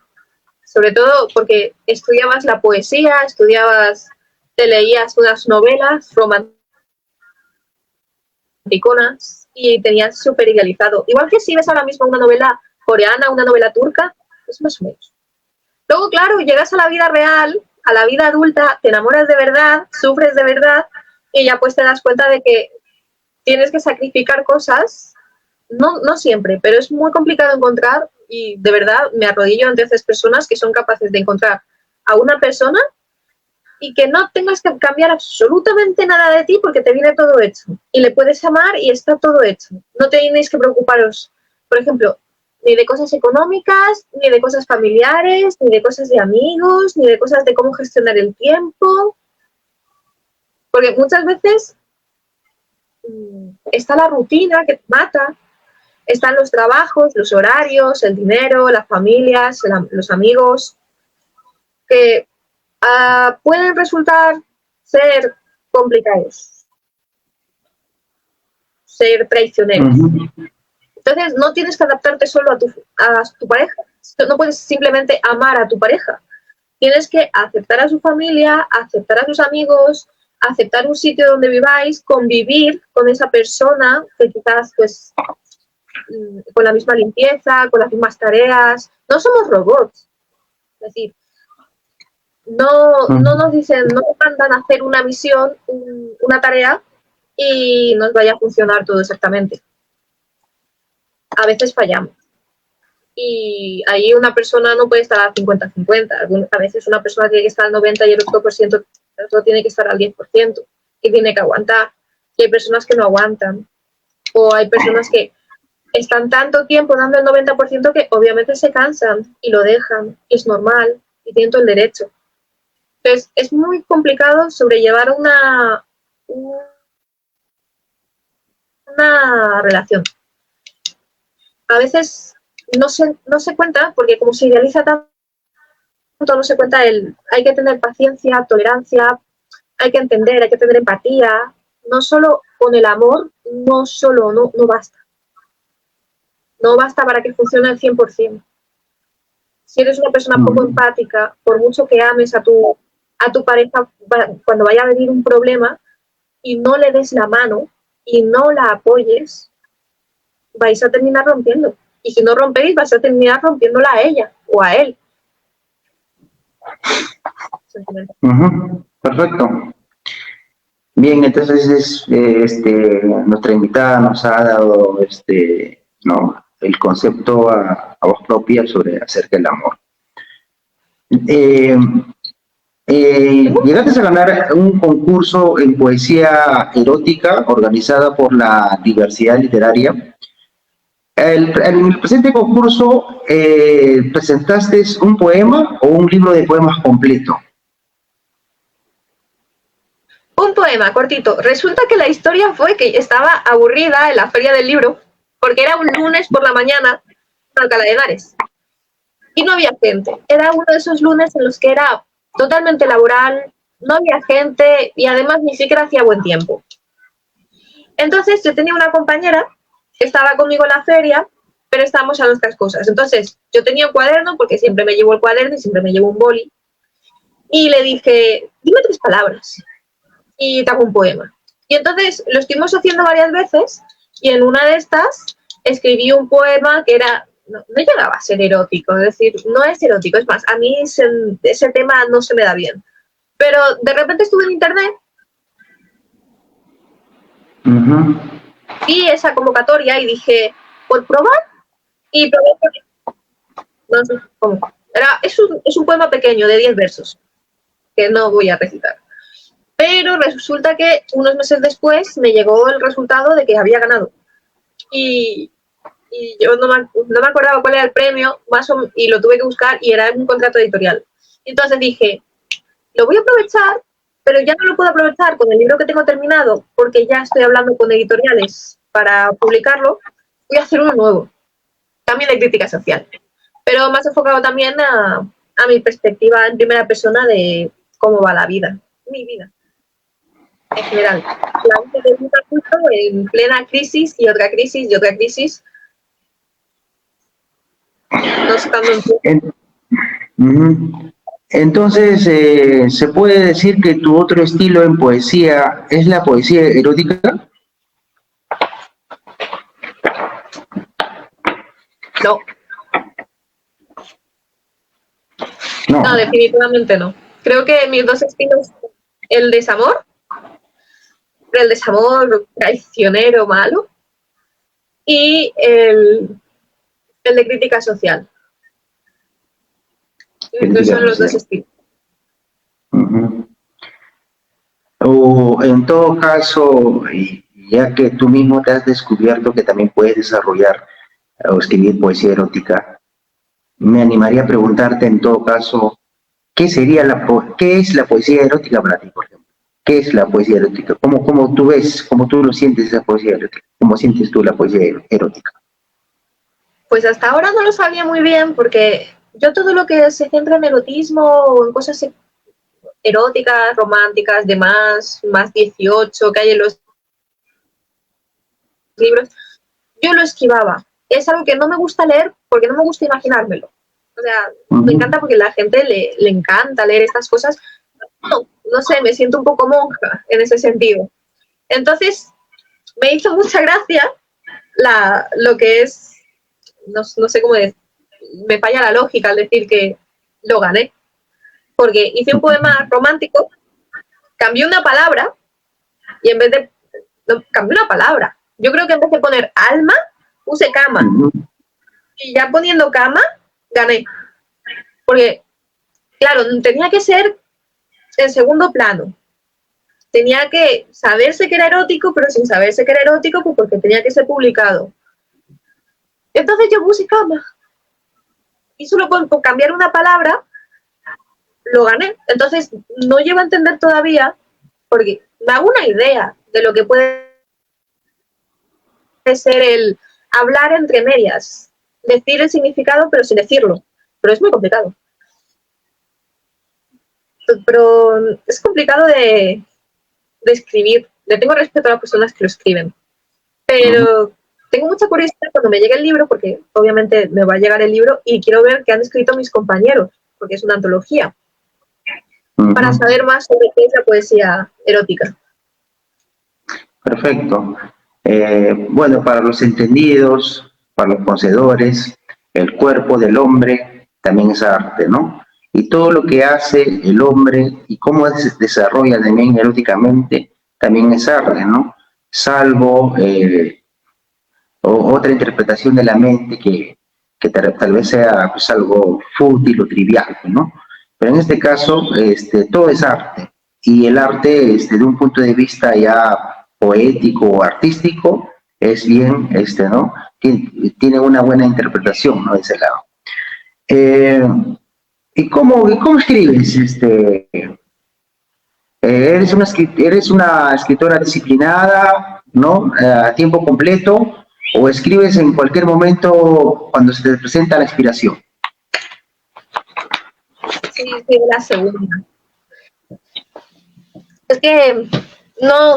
Sobre todo porque estudiabas la poesía, te leías unas novelas romanticonas y tenías súper idealizado. Igual que si ves ahora mismo una novela coreana, una novela turca, es más o menos. Luego, claro, llegas a la vida real, a la vida adulta, te enamoras de verdad, sufres de verdad y ya pues te das cuenta de que tienes que sacrificar cosas, no siempre, pero es muy complicado encontrar y de verdad me arrodillo ante esas personas que son capaces de encontrar a una persona y que no tengas que cambiar absolutamente nada de ti porque te viene todo hecho y le puedes amar y está todo hecho. No tenéis que preocuparos, por ejemplo, ni de cosas económicas, ni de cosas familiares, ni de cosas de amigos, ni de cosas de cómo gestionar el tiempo. Porque muchas veces está la rutina que te mata, están los trabajos, los horarios, el dinero, las familias, los amigos, que pueden resultar ser complicados, ser traicioneros. Entonces no tienes que adaptarte solo a tu pareja, no puedes simplemente amar a tu pareja, tienes que aceptar a su familia, aceptar a sus amigos, aceptar un sitio donde viváis, convivir con esa persona que quizás pues con la misma limpieza, con las mismas tareas. No somos robots. Es decir, no nos dicen, no nos mandan a hacer una misión, una tarea y nos vaya a funcionar todo exactamente. A veces fallamos. Y ahí una persona no puede estar al 50-50. A veces una persona tiene que estar al 90% y el otro tiene que estar al 10% y tiene que aguantar. Y hay personas que no aguantan. O hay personas que están tanto tiempo dando el 90% que obviamente se cansan y lo dejan. Y es normal y tienen todo el derecho. Entonces es muy complicado sobrellevar una relación. A veces no se cuenta, porque como se idealiza tanto, no se cuenta hay que tener paciencia, tolerancia, hay que entender, hay que tener empatía. No solo con el amor, no basta. No basta para que funcione al 100%. Si eres una persona poco empática, por mucho que ames a tu pareja, cuando vaya a venir un problema y no le des la mano y no la apoyes, vais a terminar rompiendo. Y si no rompéis, vais a terminar rompiéndola a ella o a él. Perfecto. Bien, entonces nuestra invitada nos ha dado el concepto a voz propia acerca del amor. Llegaste a ganar un concurso en poesía erótica organizada por la Diversidad Literaria. En el presente concurso presentaste un poema o un libro de poemas completo. Un poema cortito. Resulta que la historia fue que estaba aburrida en la feria del libro porque era un lunes por la mañana en Alcalá de Henares y no había gente. Era uno de esos lunes en los que era totalmente laboral, no había gente y además ni siquiera hacía buen tiempo. Entonces yo tenía una compañera estaba conmigo en la feria, pero estábamos a nuestras cosas. Entonces, yo tenía un cuaderno, porque siempre me llevo el cuaderno y siempre me llevo un boli, y le dije, dime 3 palabras y te hago un poema. Y entonces lo estuvimos haciendo varias veces y en una de estas escribí un poema que era, no llegaba a ser erótico, es decir, no es erótico, es más, a mí ese tema no se me da bien. Pero de repente estuve en internet, vi esa convocatoria y dije, por probar, y probé, no sé cómo. Es un poema pequeño de 10 versos, que no voy a recitar. Pero resulta que unos meses después me llegó el resultado de que había ganado. Y yo no me acordaba cuál era el premio, y lo tuve que buscar y era un contrato editorial. Entonces dije, lo voy a aprovechar, pero ya no lo puedo aprovechar con el libro que tengo terminado, porque ya estoy hablando con editoriales para publicarlo. Voy a hacer uno nuevo, también de crítica social, pero más enfocado también a mi perspectiva en primera persona de cómo va la vida, mi vida en general. La vida de un adulto en plena crisis y otra crisis y otra crisis, no estando en... Entonces, ¿se puede decir que tu otro estilo en poesía es la poesía erótica? No. No, definitivamente no. Creo que mis dos estilos, el desamor traicionero, malo, y el de crítica social. Crítica son los dos estilos. O en todo caso, ya que tú mismo te has descubierto que también puedes desarrollar o escribir poesía erótica, me animaría a preguntarte en todo caso, ¿qué es la poesía erótica para ti, por ejemplo? ¿Qué es la poesía erótica? ¿Cómo tú ves, cómo tú lo sientes esa poesía erótica? ¿Cómo sientes tú la poesía erótica? Pues hasta ahora no lo sabía muy bien porque yo todo lo que se centra en erotismo o en cosas eróticas, románticas, de más 18 que hay en los libros, yo lo esquivaba. Es algo que no me gusta leer porque no me gusta imaginármelo. O sea, me encanta porque a la gente le encanta leer estas cosas. No sé, me siento un poco monja en ese sentido. Entonces, me hizo mucha gracia lo que es, no sé cómo decir, me falla la lógica al decir que lo gané. Porque hice un poema romántico, cambié una palabra y en vez de... No, cambié una palabra. Yo creo que en vez de poner alma, puse cama. Y ya poniendo cama, gané. Porque, claro, tenía que ser en segundo plano. Tenía que saberse que era erótico, pero sin saberse que era erótico, pues porque tenía que ser publicado. Entonces yo puse cama. Y solo por cambiar una palabra, lo gané. Entonces no llevo a entender todavía, porque me hago una idea de lo que puede ser el hablar entre medias, decir el significado pero sin decirlo, pero es muy complicado. Pero es complicado de escribir. Le tengo respeto a las personas que lo escriben, pero tengo mucha curiosidad cuando me llegue el libro, porque obviamente me va a llegar el libro y quiero ver qué han escrito mis compañeros, porque es una antología, para saber más sobre qué es la poesía erótica. Perfecto. Bueno, para los entendidos, para los conocedores, el cuerpo del hombre también es arte, ¿no? Y todo lo que hace el hombre y cómo se desarrolla también eróticamente también es arte, ¿no? Salvo otra interpretación de la mente que tal vez sea pues, algo fútil o trivial, ¿no? Pero en este caso, todo es arte. Y el arte, de un punto de vista ya poético o artístico, es bien, ¿no? Tiene una buena interpretación, ¿no? De ese lado. ¿Y cómo escribes? ¿Eres una escritora disciplinada, ¿no? A tiempo completo, o escribes en cualquier momento cuando se te presenta la inspiración? Sí, la segunda. Es que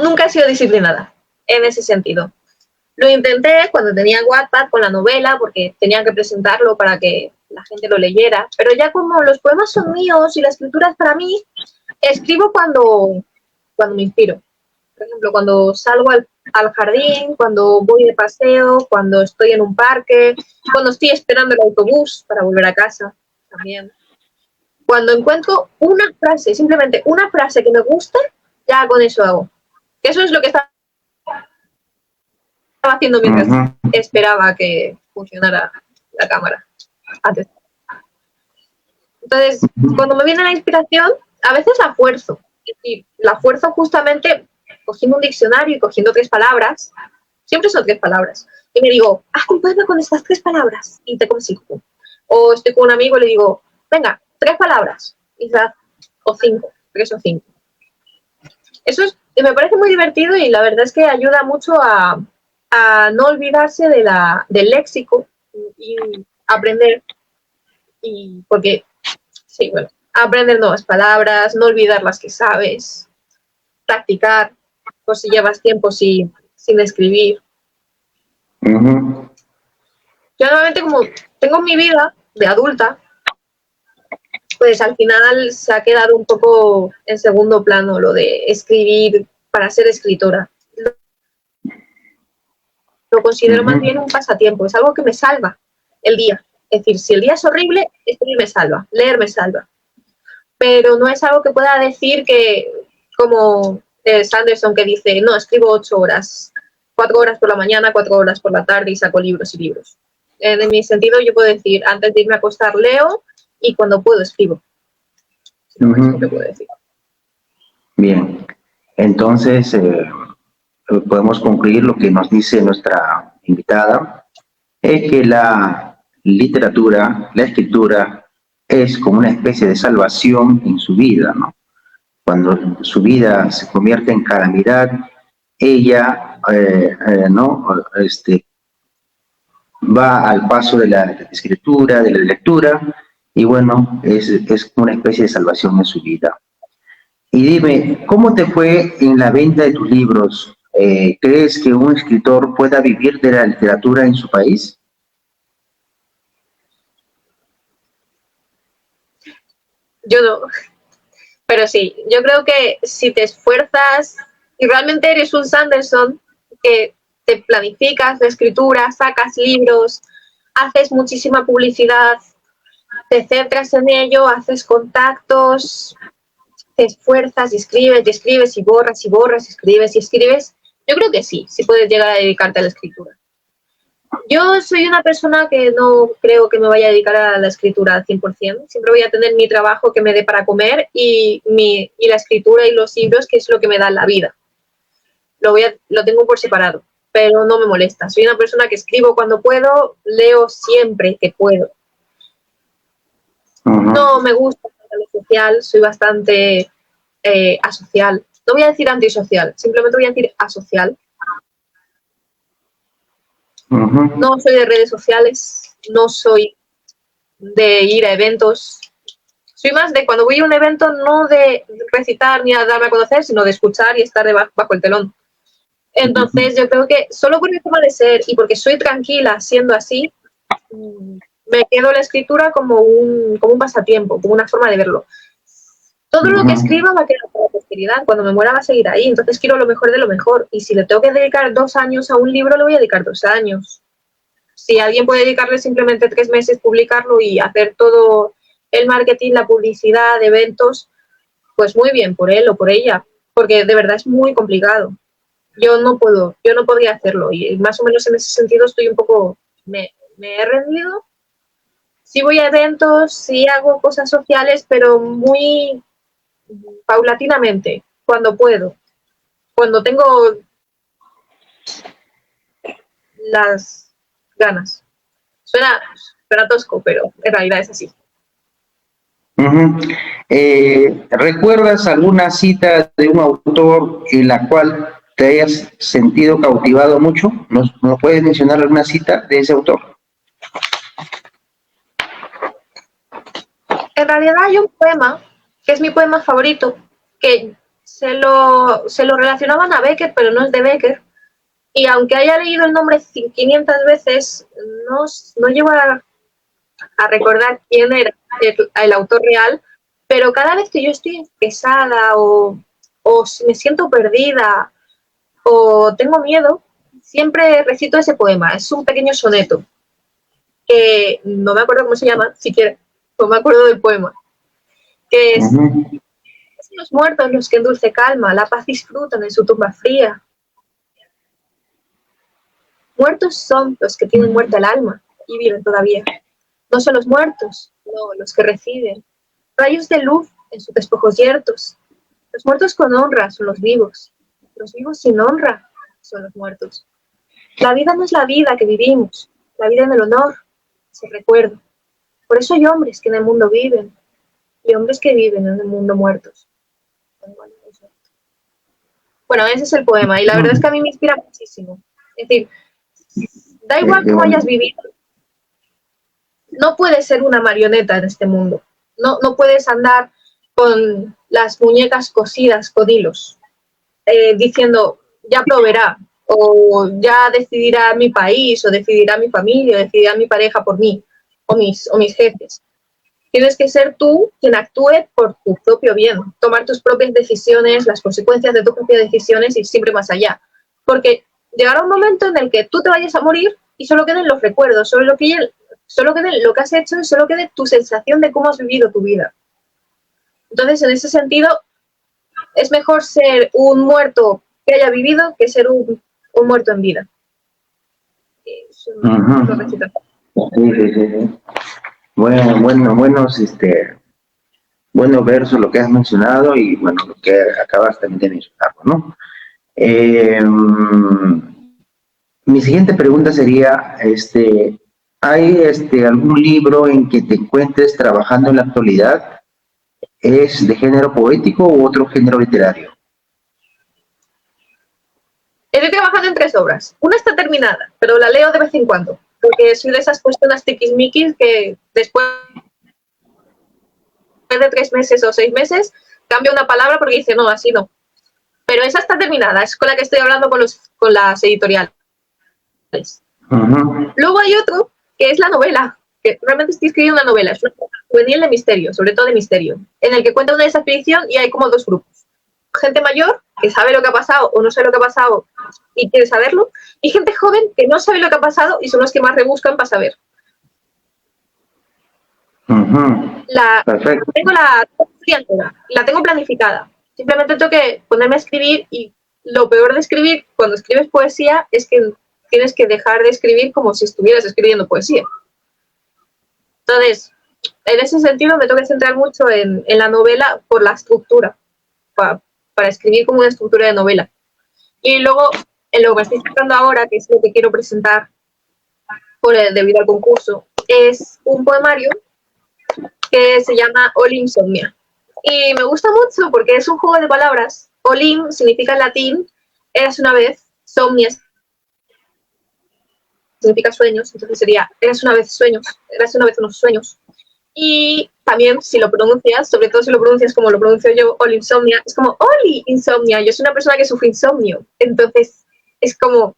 nunca he sido disciplinada en ese sentido. Lo intenté cuando tenía Wattpad con la novela, porque tenía que presentarlo para que la gente lo leyera, pero ya como los poemas son míos y la escritura es para mí, escribo cuando me inspiro. Por ejemplo, cuando salgo al jardín, cuando voy de paseo, cuando estoy en un parque, cuando estoy esperando el autobús para volver a casa también. Cuando encuentro una frase, simplemente una frase que me gusta, ya con eso hago. Que eso es lo que estaba haciendo mientras esperaba que funcionara la cámara antes. Entonces, cuando me viene la inspiración, a veces la fuerzo. Es decir, la fuerzo justamente cogiendo un diccionario y cogiendo 3 palabras. Siempre son 3 palabras. Y me digo, haz un poema con estas 3 palabras y te consigo. O estoy con un amigo y le digo, venga, 3 palabras. Quizás, o 5, 3 o 5. Eso me parece muy divertido y la verdad es que ayuda mucho a no olvidarse del léxico y aprender. Y porque, sí, bueno, aprender nuevas palabras, no olvidar las que sabes, practicar, por si llevas tiempo sin escribir. Yo normalmente, como tengo mi vida de adulta, pues al final se ha quedado un poco en segundo plano lo de escribir para ser escritora. Lo considero más bien un pasatiempo, es algo que me salva el día. Es decir, si el día es horrible, escribir me salva, leer me salva. Pero no es algo que pueda decir que, como Sanderson, que dice, no, escribo 8 horas, 4 horas por la mañana, 4 horas por la tarde y saco libros y libros. En mi sentido, yo puedo decir, antes de irme a acostar leo y cuando puedo escribo. Es lo que puedo decir. Bien, entonces podemos concluir lo que nos dice nuestra invitada, es que la literatura, la escritura, es como una especie de salvación en su vida, ¿no? Cuando su vida se convierte en calamidad, ella ¿no? Va al paso de la escritura, de la lectura, y bueno, es una especie de salvación en su vida. Y dime, ¿cómo te fue en la venta de tus libros? ¿Crees que un escritor pueda vivir de la literatura en su país? Yo no, pero sí, yo creo que si te esfuerzas y realmente eres un Sanderson, que te planificas la escritura, sacas libros, haces muchísima publicidad, te centras en ello, haces contactos, te esfuerzas y escribes y borras y borras, escribes y escribes, yo creo que sí puedes llegar a dedicarte a la escritura. Yo soy una persona que no creo que me vaya a dedicar a la escritura al 100%. Siempre voy a tener mi trabajo que me dé para comer y la escritura y los libros, que es lo que me da la vida. Lo tengo por separado, pero no me molesta. Soy una persona que escribo cuando puedo, leo siempre que puedo. No me gusta lo social, soy bastante asocial. No voy a decir antisocial, simplemente voy a decir asocial. No soy de redes sociales, no soy de ir a eventos. Soy más de cuando voy a un evento, no de recitar ni a darme a conocer, sino de escuchar y estar bajo el telón. Entonces yo creo que solo por mi forma de ser y porque soy tranquila siendo así, me quedo la escritura como un pasatiempo, como una forma de verlo. Todo lo que escriba va a quedar para la posteridad, cuando me muera va a seguir ahí, entonces quiero lo mejor de lo mejor, y si le tengo que dedicar 2 años a un libro, le voy a dedicar 2 años. Si alguien puede dedicarle simplemente 3 meses, publicarlo y hacer todo el marketing, la publicidad, eventos, pues muy bien por él o por ella, porque de verdad es muy complicado. Yo no podría hacerlo, y más o menos en ese sentido estoy un poco, me he rendido. Sí voy a eventos, sí hago cosas sociales, pero muy paulatinamente, cuando puedo, cuando tengo las ganas. Suena tosco, pero en realidad es así. ¿Recuerdas alguna cita de un autor en la cual te hayas sentido cautivado mucho? ¿Nos puedes mencionar alguna cita de ese autor? En realidad hay un poema, que es mi poema favorito, que se lo relacionaban a Becker, pero no es de Becker, Y aunque haya leído el nombre 500 veces, no llego a recordar quién era el autor real, pero cada vez que yo estoy estresada o si me siento perdida o tengo miedo, siempre recito ese poema. Es un pequeño soneto que no me acuerdo cómo se llama, siquiera, no me acuerdo del poema, que es: son los muertos los que en dulce calma la paz disfrutan en su tumba fría. Muertos son los que tienen muerta el alma y viven todavía. No son los muertos, no, los que reciben rayos de luz en sus despojos yertos. Los muertos con honra son los vivos sin honra son los muertos. La vida no es la vida que vivimos, la vida en el honor, es el recuerdo. Por eso hay hombres que en el mundo viven y hombres que viven en el mundo muertos. Bueno, ese es el poema y la verdad es que a mí me inspira muchísimo. Es decir, da igual cómo hayas vivido, no puedes ser una marioneta en este mundo. No puedes andar con las muñecas cosidas con hilos, diciendo, ya proveerá, o ya decidirá mi país, o decidirá mi familia, o decidirá mi pareja por mí, o mis jefes. Tienes que ser tú quien actúe por tu propio bien, tomar tus propias decisiones, las consecuencias de tus propias decisiones y siempre más allá. Porque llegará un momento en el que tú te vayas a morir y solo queden los recuerdos, solo quede lo que has hecho y solo quede tu sensación de cómo has vivido tu vida. Entonces, en ese sentido, es mejor ser un muerto que haya vivido que ser un muerto en vida. Eso lo recito. Sí. Buenos versos lo que has mencionado y bueno, lo que acabas también de mencionarlo, ¿no? Mi siguiente pregunta sería, ¿hay algún libro en que te encuentres trabajando en la actualidad? ¿Es de género poético u otro género literario? Estoy trabajando en 3 obras. Una está terminada, pero la leo de vez en cuando, porque soy de esas personas tiquismiquis que después de 3 meses o 6 meses cambia una palabra porque dice, no, así no. Pero esa está terminada, es con la que estoy hablando con las editoriales. Luego hay otro, que es la novela, que realmente estoy escribiendo una novela, es una juvenil de misterio, sobre todo de misterio, en el que cuenta una desaparición y hay como 2 grupos. Gente mayor, que sabe lo que ha pasado o no sabe lo que ha pasado y quiere saberlo, y gente joven que no sabe lo que ha pasado y son los que más rebuscan para saber. Tengo la tengo planificada. Simplemente tengo que ponerme a escribir y lo peor de escribir cuando escribes poesía es que tienes que dejar de escribir como si estuvieras escribiendo poesía. Entonces, en ese sentido me tengo que centrar mucho en la novela por la estructura, para escribir como una estructura de novela. Y luego, en lo que me estoy sacando ahora, que es lo que quiero presentar debido al concurso, es un poemario que se llama Olinsomnia. Y me gusta mucho porque es un juego de palabras. Olim significa en latín, eras una vez, somnia significa sueños, entonces sería, eras una vez unos sueños. Y también, si lo pronuncias, sobre todo si lo pronuncias como lo pronuncio yo, Olinsomnia, es como Oli insomnia. Yo soy una persona que sufre insomnio, entonces es como,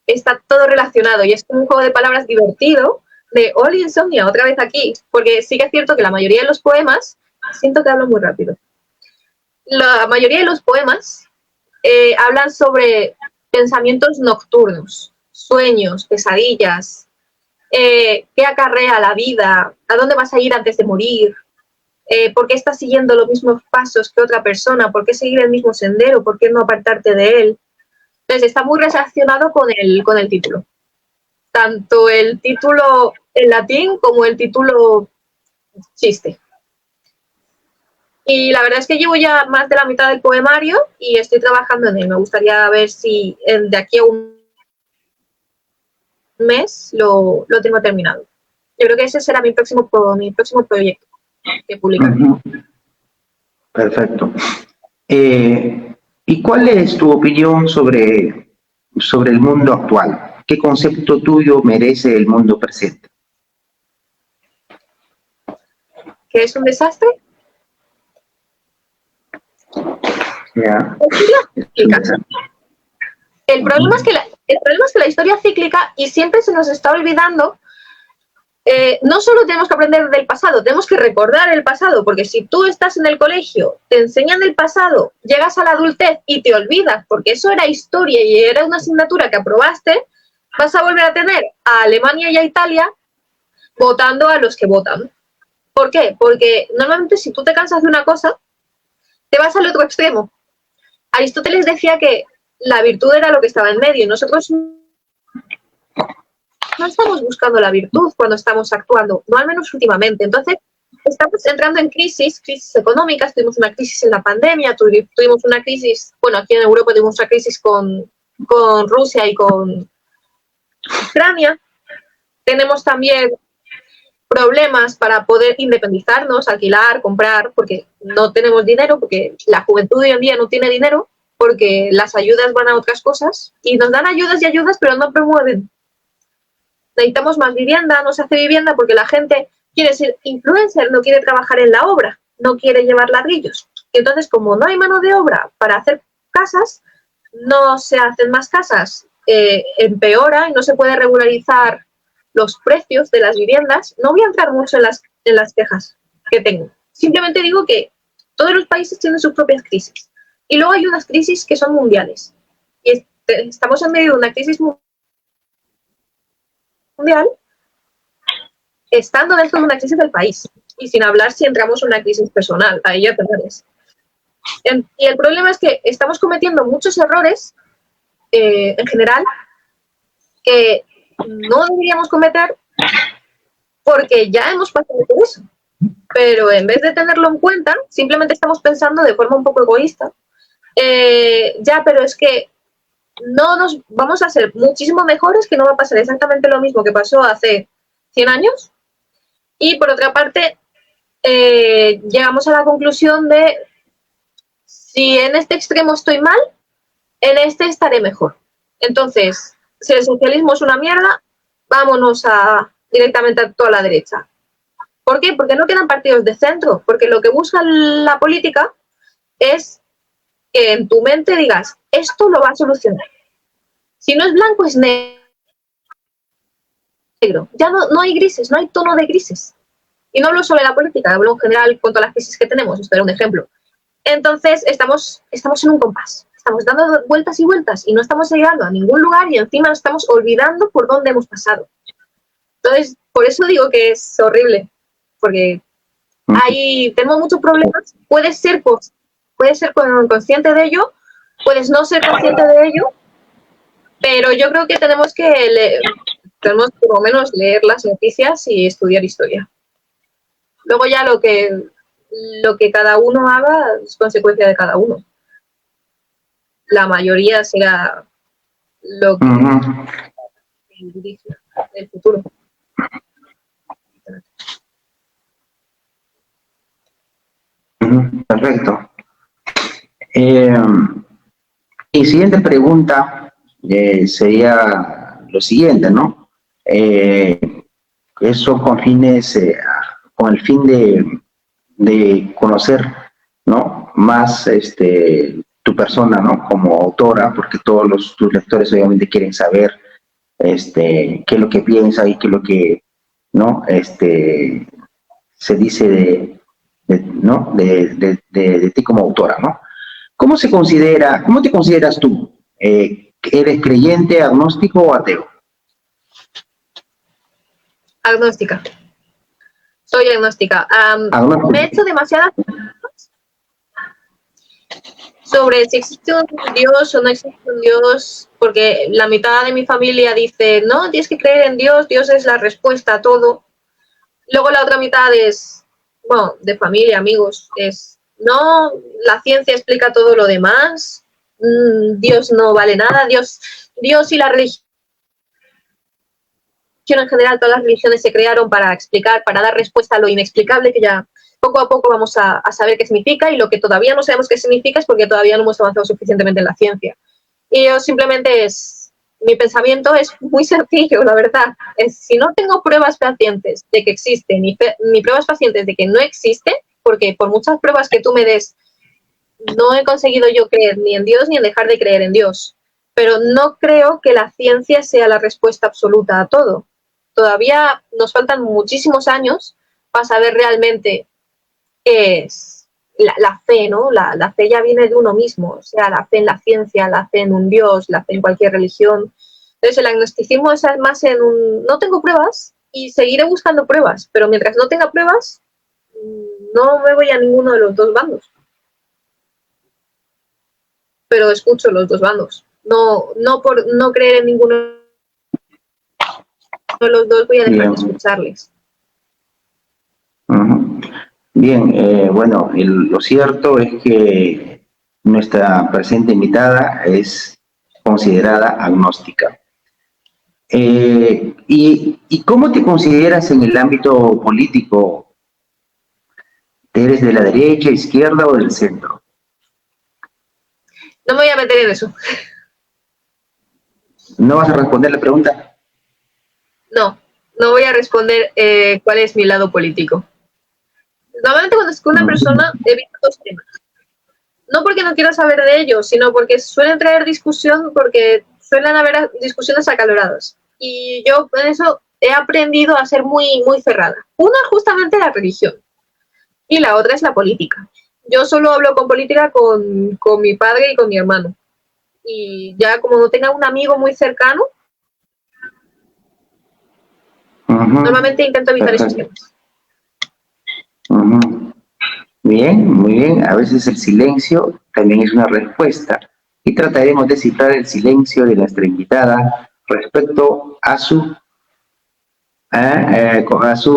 está todo relacionado y es como un juego de palabras divertido de Oli insomnia, otra vez aquí, porque sí que es cierto que la mayoría de los poemas, siento que hablo muy rápido, la mayoría de los poemas hablan sobre pensamientos nocturnos, sueños, pesadillas, qué acarrea la vida, a dónde vas a ir antes de morir, por qué estás siguiendo los mismos pasos que otra persona, por qué seguir el mismo sendero, por qué no apartarte de él. Entonces está muy relacionado con el título. Tanto el título en latín como el título chiste. Y la verdad es que llevo ya más de la mitad del poemario y estoy trabajando en él. Me gustaría ver si de aquí a un mes lo tengo terminado. Yo creo que ese será mi próximo proyecto que publicar. Perfecto. ¿Y cuál es tu opinión sobre el mundo actual? ¿Qué concepto tuyo merece el mundo presente? ¿Que es un desastre? Yeah. El problema es que el problema es que la historia es cíclica y siempre se nos está olvidando. No solo tenemos que aprender del pasado, tenemos que recordar el pasado, porque si tú estás en el colegio, te enseñan el pasado, llegas a la adultez y te olvidas, porque eso era historia y era una asignatura que aprobaste, vas a volver a tener a Alemania y a Italia votando a los que votan. ¿Por qué? Porque normalmente si tú te cansas de una cosa, te vas al otro extremo. Aristóteles decía que la virtud era lo que estaba en medio y nosotros no estamos buscando la virtud cuando estamos actuando, no al menos últimamente. Entonces, estamos entrando en crisis económicas, tuvimos una crisis en la pandemia, tuvimos una crisis, bueno, aquí en Europa tuvimos una crisis con Rusia y con Ucrania. Tenemos también problemas para poder independizarnos, alquilar, comprar, porque no tenemos dinero, porque la juventud hoy en día no tiene dinero, porque las ayudas van a otras cosas y nos dan ayudas y ayudas, pero no promueven. Necesitamos más vivienda, no se hace vivienda porque la gente quiere ser influencer, no quiere trabajar en la obra, no quiere llevar ladrillos. Y entonces, como no hay mano de obra para hacer casas, no se hacen más casas, empeora y no se puede regularizar los precios de las viviendas. No voy a entrar mucho en las quejas que tengo. Simplemente digo que todos los países tienen sus propias crisis. Y luego hay unas crisis que son mundiales. Y estamos en medio de una crisis mundial, estando dentro de una crisis del país. Y sin hablar si entramos en una crisis personal. Ahí ya te mueres. Y el problema es que estamos cometiendo muchos errores, en general, que no deberíamos cometer porque ya hemos pasado por eso. Pero en vez de tenerlo en cuenta, simplemente estamos pensando de forma un poco egoísta, pero es que no nos vamos a ser muchísimo mejores, que no va a pasar exactamente lo mismo que pasó hace 100 años. Y por otra parte, llegamos a la conclusión de si en este extremo estoy mal, en este estaré mejor. Entonces, si el socialismo es una mierda, vámonos directamente a toda la derecha. ¿Por qué? Porque no quedan partidos de centro, porque lo que busca la política es que en tu mente digas, esto lo va a solucionar. Si no es blanco, es negro. Ya no hay grises, no hay tono de grises. Y no hablo solo de la política, hablo en general con todas las crisis que tenemos. Esto era un ejemplo. Entonces, estamos en un compás. Estamos dando vueltas y vueltas y no estamos llegando a ningún lugar y encima nos estamos olvidando por dónde hemos pasado. Entonces, por eso digo que es horrible, porque tenemos muchos problemas. Puedes ser consciente de ello, puedes no ser consciente de ello, pero yo creo que tenemos que por lo menos leer las noticias y estudiar historia. Luego ya lo que cada uno haga es consecuencia de cada uno. La mayoría será lo que dirige el futuro. Perfecto. Mi siguiente pregunta sería lo siguiente, ¿no? Eso con el fin de conocer, ¿no? Más tu persona, ¿no? Como autora, porque todos tus lectores obviamente quieren saber qué es lo que piensa y qué es lo que, ¿no? Se dice de ti como autora, ¿no? ¿Cómo te consideras tú? ¿Eres creyente, agnóstico o ateo? Agnóstica. Soy agnóstica. Me he hecho demasiadas preguntas sobre si existe un Dios o no existe un Dios, porque la mitad de mi familia dice, no, tienes que creer en Dios, Dios es la respuesta a todo. Luego la otra mitad es, bueno, de familia, amigos, es, no, la ciencia explica todo lo demás, Dios no vale nada, Dios y la religión en general, todas las religiones se crearon para explicar, para dar respuesta a lo inexplicable, que ya poco a poco vamos a saber qué significa, y lo que todavía no sabemos qué significa es porque todavía no hemos avanzado suficientemente en la ciencia. Y yo simplemente mi pensamiento es muy sencillo, la verdad. Si no tengo pruebas fehacientes de que existe, ni pruebas fehacientes de que no existe, porque por muchas pruebas que tú me des, no he conseguido yo creer ni en Dios ni en dejar de creer en Dios. pero no creo que la ciencia sea la respuesta absoluta a todo. Todavía nos faltan muchísimos años para saber realmente qué es la fe, ¿no? La fe ya viene de uno mismo, o sea, la fe en la ciencia, la fe en un Dios, la fe en cualquier religión. Entonces el agnosticismo es más en un no tengo pruebas y seguiré buscando pruebas, pero mientras no tenga pruebas, no me voy a ninguno de los dos bandos. Pero escucho los dos bandos. No por no creer en ninguno de los dos voy a dejar de escucharles. Bien, bueno, lo cierto es que nuestra presente invitada es considerada agnóstica. ¿Y cómo te consideras en el ámbito político? ¿Eres de la derecha, izquierda o del centro? No me voy a meter en eso. ¿No vas a responder la pregunta? No voy a responder cuál es mi lado político. Normalmente cuando escucho a una persona evito dos temas. No porque no quiera saber de ellos, sino porque suelen traer discusión, porque suelen haber discusiones acaloradas. Y yo en eso he aprendido a ser muy, muy cerrada. Una justamente la religión y la otra es la política. Yo solo hablo con política con mi padre y con mi hermano. Y ya como no tenga un amigo muy cercano, normalmente intento evitar esos temas. Bien, muy bien. A veces el silencio también es una respuesta y trataremos de cifrar el silencio de nuestra invitada respecto a su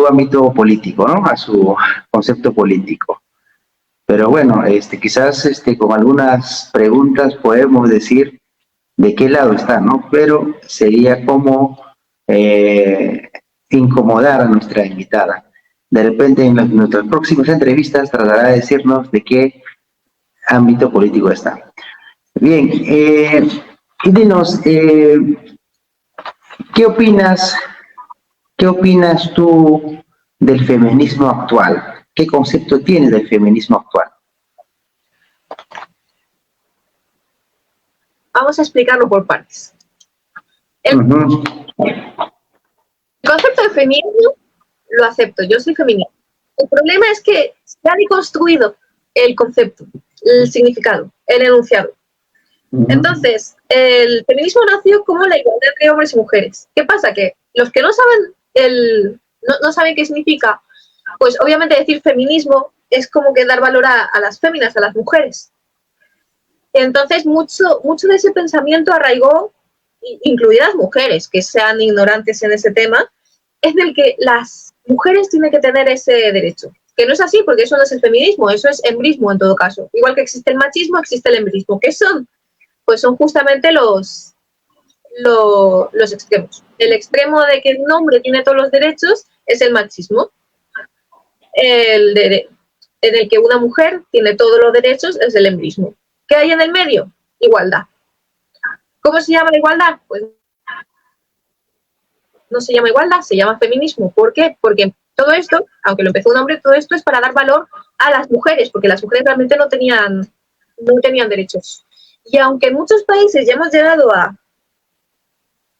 ámbito político, ¿no? A su concepto político. Pero bueno, quizás con algunas preguntas podemos decir de qué lado está, ¿no? Pero sería como incomodar a nuestra invitada. De repente en nuestras próximas entrevistas tratará de decirnos de qué ámbito político está. Bien, y dinos, ¿qué opinas tú del feminismo actual? ¿Qué concepto tienes del feminismo actual? Vamos a explicarlo por partes. El concepto de feminismo lo acepto, yo soy feminista. El problema es que se ha deconstruido el concepto, el significado, el enunciado. Entonces, el feminismo nació como la igualdad entre hombres y mujeres. ¿Qué pasa? Que los que no saben no saben qué significa, pues obviamente decir feminismo es como que dar valor a las féminas, a las mujeres. Entonces, mucho de ese pensamiento arraigó, incluidas mujeres que sean ignorantes en ese tema, es del que las mujeres tienen que tener ese derecho. Que no es así, porque eso no es el feminismo, eso es embrismo en todo caso. Igual que existe el machismo, existe el embrismo. ¿Qué son? Pues son justamente los extremos. El extremo de que un hombre tiene todos los derechos es el machismo. En el que una mujer tiene todos los derechos es el embrismo. ¿Qué hay en el medio? Igualdad. ¿Cómo se llama la igualdad? Pues no se llama igualdad, se llama feminismo. ¿Por qué? Porque todo esto, aunque lo empezó un hombre, todo esto es para dar valor a las mujeres, porque las mujeres realmente no tenían derechos. Y aunque en muchos países ya hemos llegado a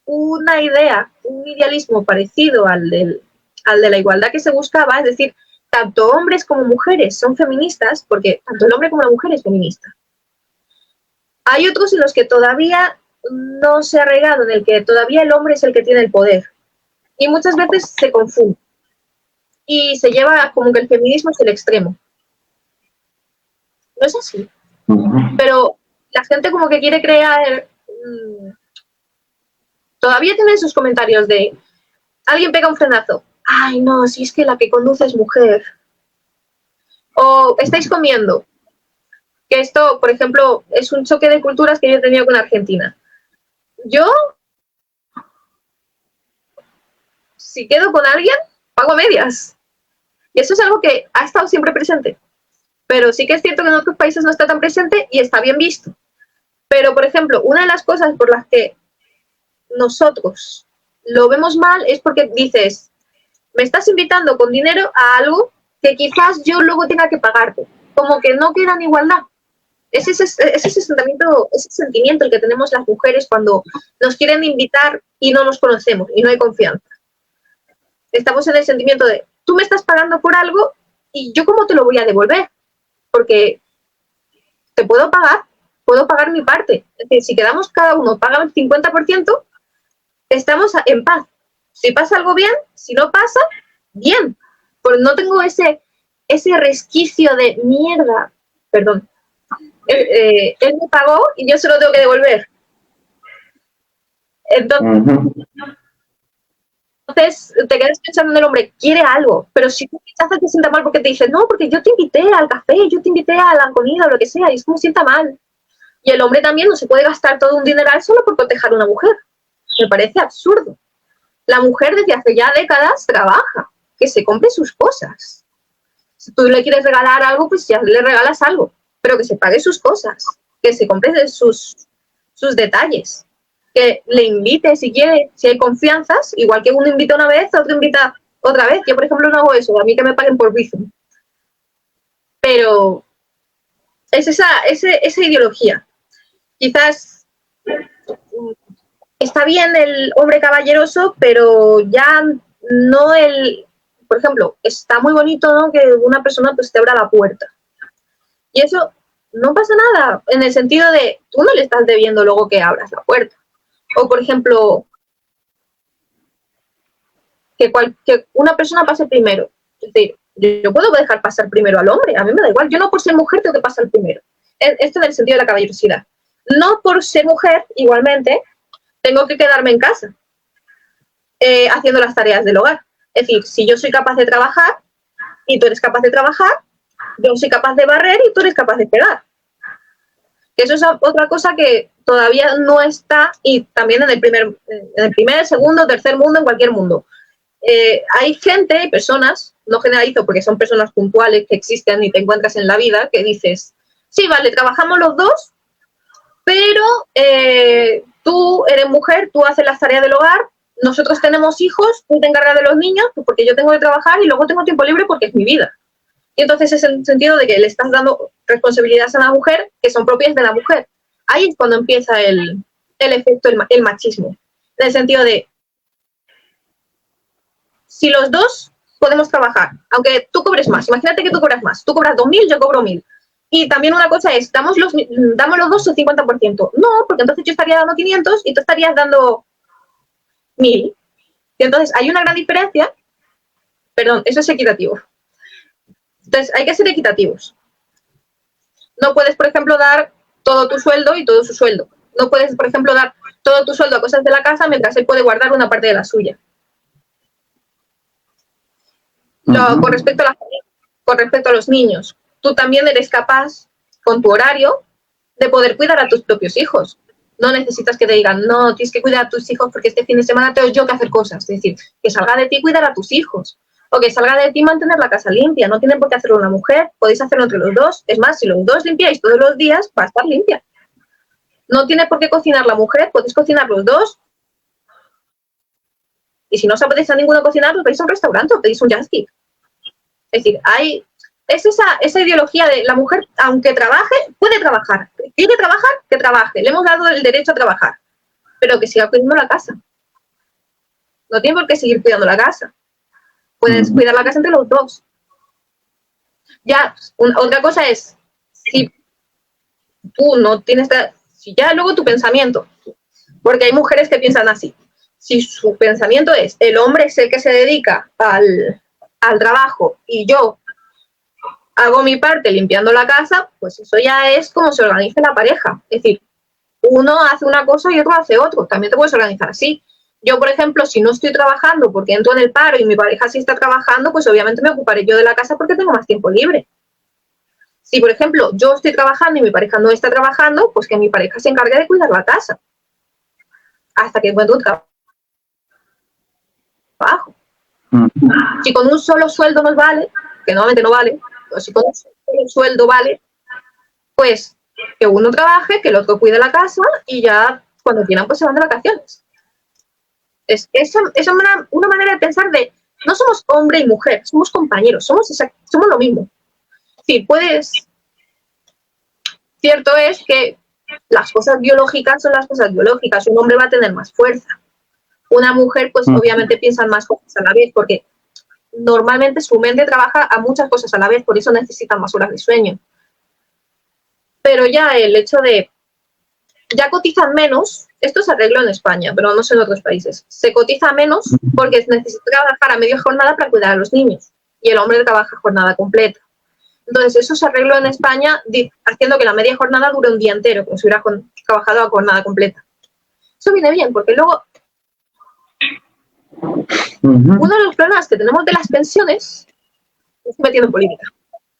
una idea, un idealismo parecido al de la igualdad que se buscaba, es decir, tanto hombres como mujeres son feministas, porque tanto el hombre como la mujer es feminista. Hay otros en los que todavía no se ha arraigado, en el que todavía el hombre es el que tiene el poder. Y muchas veces se confunde. Y se lleva como que el feminismo es el extremo. No es así. Pero la gente como que quiere crear... todavía tienen sus comentarios de... Alguien pega un frenazo. Ay, no, si es que la que conduce es mujer. O estáis comiendo. Que esto, por ejemplo, es un choque de culturas que yo he tenido con Argentina. Yo, si quedo con alguien, pago a medias. Y eso es algo que ha estado siempre presente. Pero sí que es cierto que en otros países no está tan presente y está bien visto. Pero, por ejemplo, una de las cosas por las que nosotros lo vemos mal es porque dices, me estás invitando con dinero a algo que quizás yo luego tenga que pagarte. Como que no queda en igualdad. ese sentimiento el que tenemos las mujeres cuando nos quieren invitar y no nos conocemos y no hay confianza. Estamos en el sentimiento de, tú me estás pagando por algo y yo cómo te lo voy a devolver, porque te puedo pagar mi parte. Es decir, si quedamos cada uno paga el 50%, estamos en paz. Si pasa algo bien, si no pasa, bien. Porque no tengo ese resquicio de mierda, perdón. Él me pagó y yo se lo tengo que devolver. Entonces te quedas pensando en el hombre, quiere algo, pero si tú quizás te sienta mal porque te dice, no, porque yo te invité al café, yo te invité a la comida o lo que sea, y es como sienta mal. Y el hombre también no se puede gastar todo un dineral solo por proteger a una mujer. Me parece absurdo. La mujer desde hace ya décadas trabaja, que se compre sus cosas. Si tú le quieres regalar algo, pues ya le regalas algo, pero que se pague sus cosas, que se compre sus detalles, que le invite si quiere, si hay confianzas, igual que uno invita una vez, otro invita otra vez. Yo, por ejemplo, no hago eso, a mí que me paguen por Bizum. Pero es esa ideología. Quizás está bien el hombre caballeroso, pero ya no el... Por ejemplo, está muy bonito, ¿no?, que una persona pues te abra la puerta. Y eso no pasa nada, en el sentido de, tú no le estás debiendo luego que abras la puerta. O, por ejemplo, que una persona pase primero. Es decir, yo puedo dejar pasar primero al hombre, a mí me da igual. Yo no por ser mujer tengo que pasar primero. Esto en el sentido de la caballerosidad. No por ser mujer, igualmente, tengo que quedarme en casa haciendo las tareas del hogar. Es decir, si yo soy capaz de trabajar y tú eres capaz de trabajar, yo soy capaz de barrer y tú eres capaz de pegar. Eso es otra cosa que todavía no está, y también en el primer, segundo, tercer mundo, en cualquier mundo. Hay gente, hay personas, no generalizo porque son personas puntuales que existen y te encuentras en la vida, que dices, sí, vale, trabajamos los dos, pero tú eres mujer, tú haces las tareas del hogar, nosotros tenemos hijos, tú te encargas de los niños, pues porque yo tengo que trabajar y luego tengo tiempo libre porque es mi vida. Y entonces es en el sentido de que le estás dando responsabilidades a la mujer que son propias de la mujer. Ahí es cuando empieza el efecto, el machismo. En el sentido de, si los dos podemos trabajar, aunque tú cobres más, imagínate que tú cobras más, tú cobras 2.000, yo cobro 1.000. Y también una cosa es, damos los dos su 50%. No, porque entonces yo estaría dando 500 y tú estarías dando 1.000. Y entonces hay una gran diferencia. Perdón, eso es equitativo. Entonces hay que ser equitativos. No puedes, por ejemplo, dar todo tu sueldo y todo su sueldo. No puedes, por ejemplo, dar todo tu sueldo a cosas de la casa mientras él puede guardar una parte de la suya. Con respecto a los niños, tú también eres capaz, con tu horario, de poder cuidar a tus propios hijos. No necesitas que te digan, no, tienes que cuidar a tus hijos porque este fin de semana tengo yo que hacer cosas. Es decir, que salga de ti cuidar a tus hijos. O que salga de ti mantener la casa limpia. No tiene por qué hacerlo una mujer, podéis hacerlo entre los dos. Es más, si los dos limpiáis todos los días, va a estar limpia. No tiene por qué cocinar la mujer, podéis cocinar los dos. Y si no sabéis a ninguno cocinar, os vais a un restaurante o pedís un Just Eat. Es decir, es esa ideología de la mujer, aunque trabaje, puede trabajar. ¿Quiere trabajar? Que trabaje. Le hemos dado el derecho a trabajar. Pero que siga cuidando la casa. No tiene por qué seguir cuidando la casa. Puedes cuidar la casa entre los dos. Ya, otra cosa es, si tú no tienes... Si ya luego tu pensamiento, porque hay mujeres que piensan así, si su pensamiento es, el hombre es el que se dedica al trabajo y yo hago mi parte limpiando la casa, pues eso ya es como se organiza la pareja. Es decir, uno hace una cosa y otro hace otro. También te puedes organizar así. Yo, por ejemplo, si no estoy trabajando porque entro en el paro y mi pareja sí está trabajando, pues obviamente me ocuparé yo de la casa porque tengo más tiempo libre. Si, por ejemplo, yo estoy trabajando y mi pareja no está trabajando, pues que mi pareja se encargue de cuidar la casa hasta que encuentre un trabajo. Si con un solo sueldo nos vale, que normalmente no vale, pero si con un solo sueldo vale, pues que uno trabaje, que el otro cuide la casa y ya cuando quieran pues se van de vacaciones. Es una manera de pensar de, no somos hombre y mujer, somos compañeros, somos lo mismo. Sí, puedes cierto es que las cosas biológicas son las cosas biológicas. Un hombre va a tener más fuerza. Una mujer, pues obviamente piensan más cosas a la vez, porque normalmente su mente trabaja a muchas cosas a la vez, por eso necesitan más horas de sueño. Pero ya el hecho de, ya cotizan menos, esto se arregló en España, pero no sé en otros países, se cotiza menos porque necesita trabajar a media jornada para cuidar a los niños, y el hombre trabaja jornada completa. Entonces eso se arregló en España haciendo que la media jornada dure un día entero, como si hubiera trabajado a jornada completa. Eso viene bien, porque luego uno de los problemas que tenemos de las pensiones, estoy metiendo en política.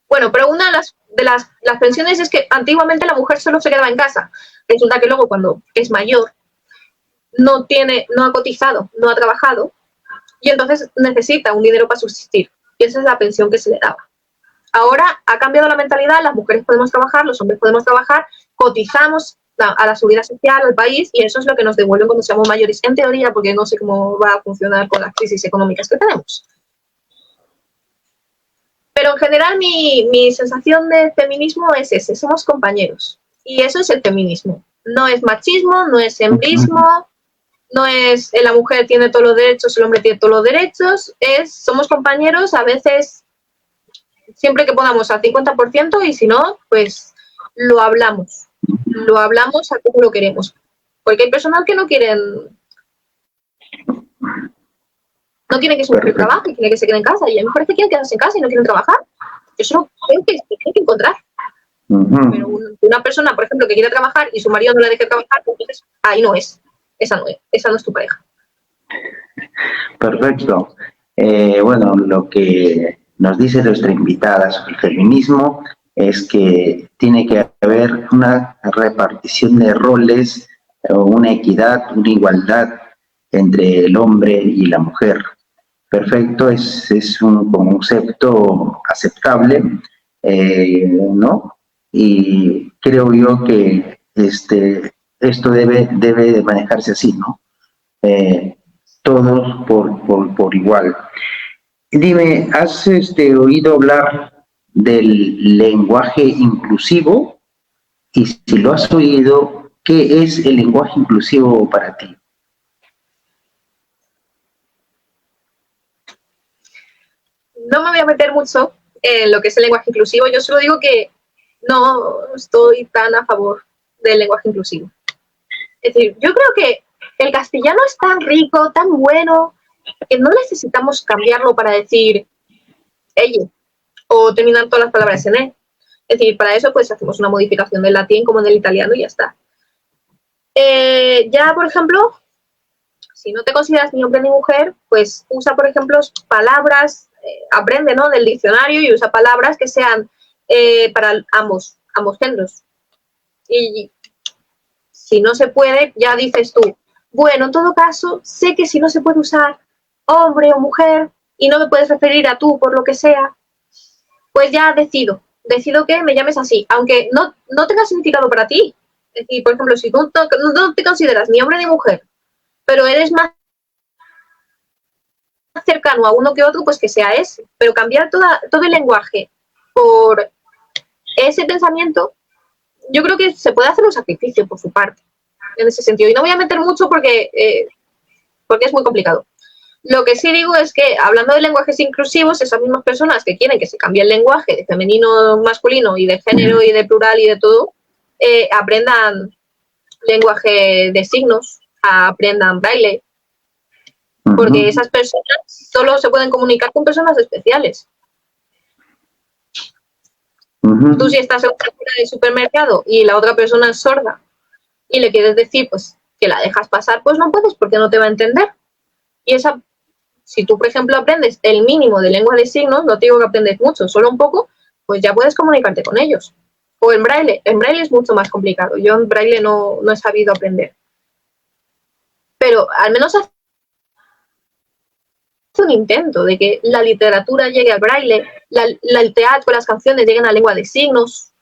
Bueno, pero una de las pensiones es que antiguamente la mujer solo se quedaba en casa. Resulta que luego cuando es mayor no ha cotizado, no ha trabajado y entonces necesita un dinero para subsistir. Y esa es la pensión que se le daba. Ahora ha cambiado la mentalidad, las mujeres podemos trabajar, los hombres podemos trabajar, cotizamos a la seguridad social, al país, y eso es lo que nos devuelven cuando seamos mayores, en teoría, porque no sé cómo va a funcionar con las crisis económicas que tenemos. Pero en general mi sensación de feminismo es ese, somos compañeros. Y eso es el feminismo. No es machismo, no es hembrismo, no es la mujer tiene todos los derechos, el hombre tiene todos los derechos, somos compañeros, a veces siempre que podamos al 50% y si no, pues lo hablamos a cómo lo queremos. Porque hay personas que no quieren que su mujer trabaje, quieren que se quede en casa, y hay mujeres que quieren quedarse en casa y no quieren trabajar. Eso creo que se tiene que encontrar. Pero una persona, por ejemplo, que quiere trabajar y su marido no la deja trabajar, entonces ahí no es. Esa no es tu pareja. Perfecto. Bueno, lo que nos dice nuestra invitada sobre el feminismo es que tiene que haber una repartición de roles, una equidad, una igualdad entre el hombre y la mujer. Perfecto, es un concepto aceptable, ¿no? Y creo yo que esto debe de manejarse así, ¿no? Todos por igual. Dime, ¿has oído hablar del lenguaje inclusivo? Y si lo has oído, ¿qué es el lenguaje inclusivo para ti? No me voy a meter mucho en lo que es el lenguaje inclusivo. Yo solo digo que no estoy tan a favor del lenguaje inclusivo. Es decir, yo creo que el castellano es tan rico, tan bueno, que no necesitamos cambiarlo para decir ella o terminar todas las palabras en e. Es decir, para eso pues hacemos una modificación del latín como del italiano y ya está. Ya, por ejemplo, si no te consideras ni hombre ni mujer, pues usa, por ejemplo, palabras, aprende, ¿no?, del diccionario y usa palabras que sean para ambos géneros. Y si no se puede, ya dices tú, bueno, en todo caso, sé que si no se puede usar hombre o mujer y no me puedes referir a tú por lo que sea, pues ya decido que me llames así, aunque no tenga significado para ti. Es decir, por ejemplo, si tú no te consideras ni hombre ni mujer, pero eres más cercano a uno que otro, pues que sea ese. Pero cambiar todo el lenguaje por ese pensamiento, yo creo que se puede hacer un sacrificio por su parte, en ese sentido. Y no voy a meter mucho porque es muy complicado. Lo que sí digo es que, hablando de lenguajes inclusivos, esas mismas personas que quieren que se cambie el lenguaje de femenino, masculino y de género y de plural y de todo, aprendan lenguaje de signos, aprendan braille, porque esas personas solo se pueden comunicar con personas especiales. Tú, si estás en una fila de supermercado y la otra persona es sorda y le quieres decir pues que la dejas pasar, pues no puedes porque no te va a entender. Y si tú, por ejemplo, aprendes el mínimo de lengua de signos, no te digo que aprendes mucho, solo un poco, pues ya puedes comunicarte con ellos. O en braille es mucho más complicado. Yo en braille no he sabido aprender. Pero al menos hace un intento de que la literatura llegue al braille, el teatro, las canciones lleguen a lengua de signos.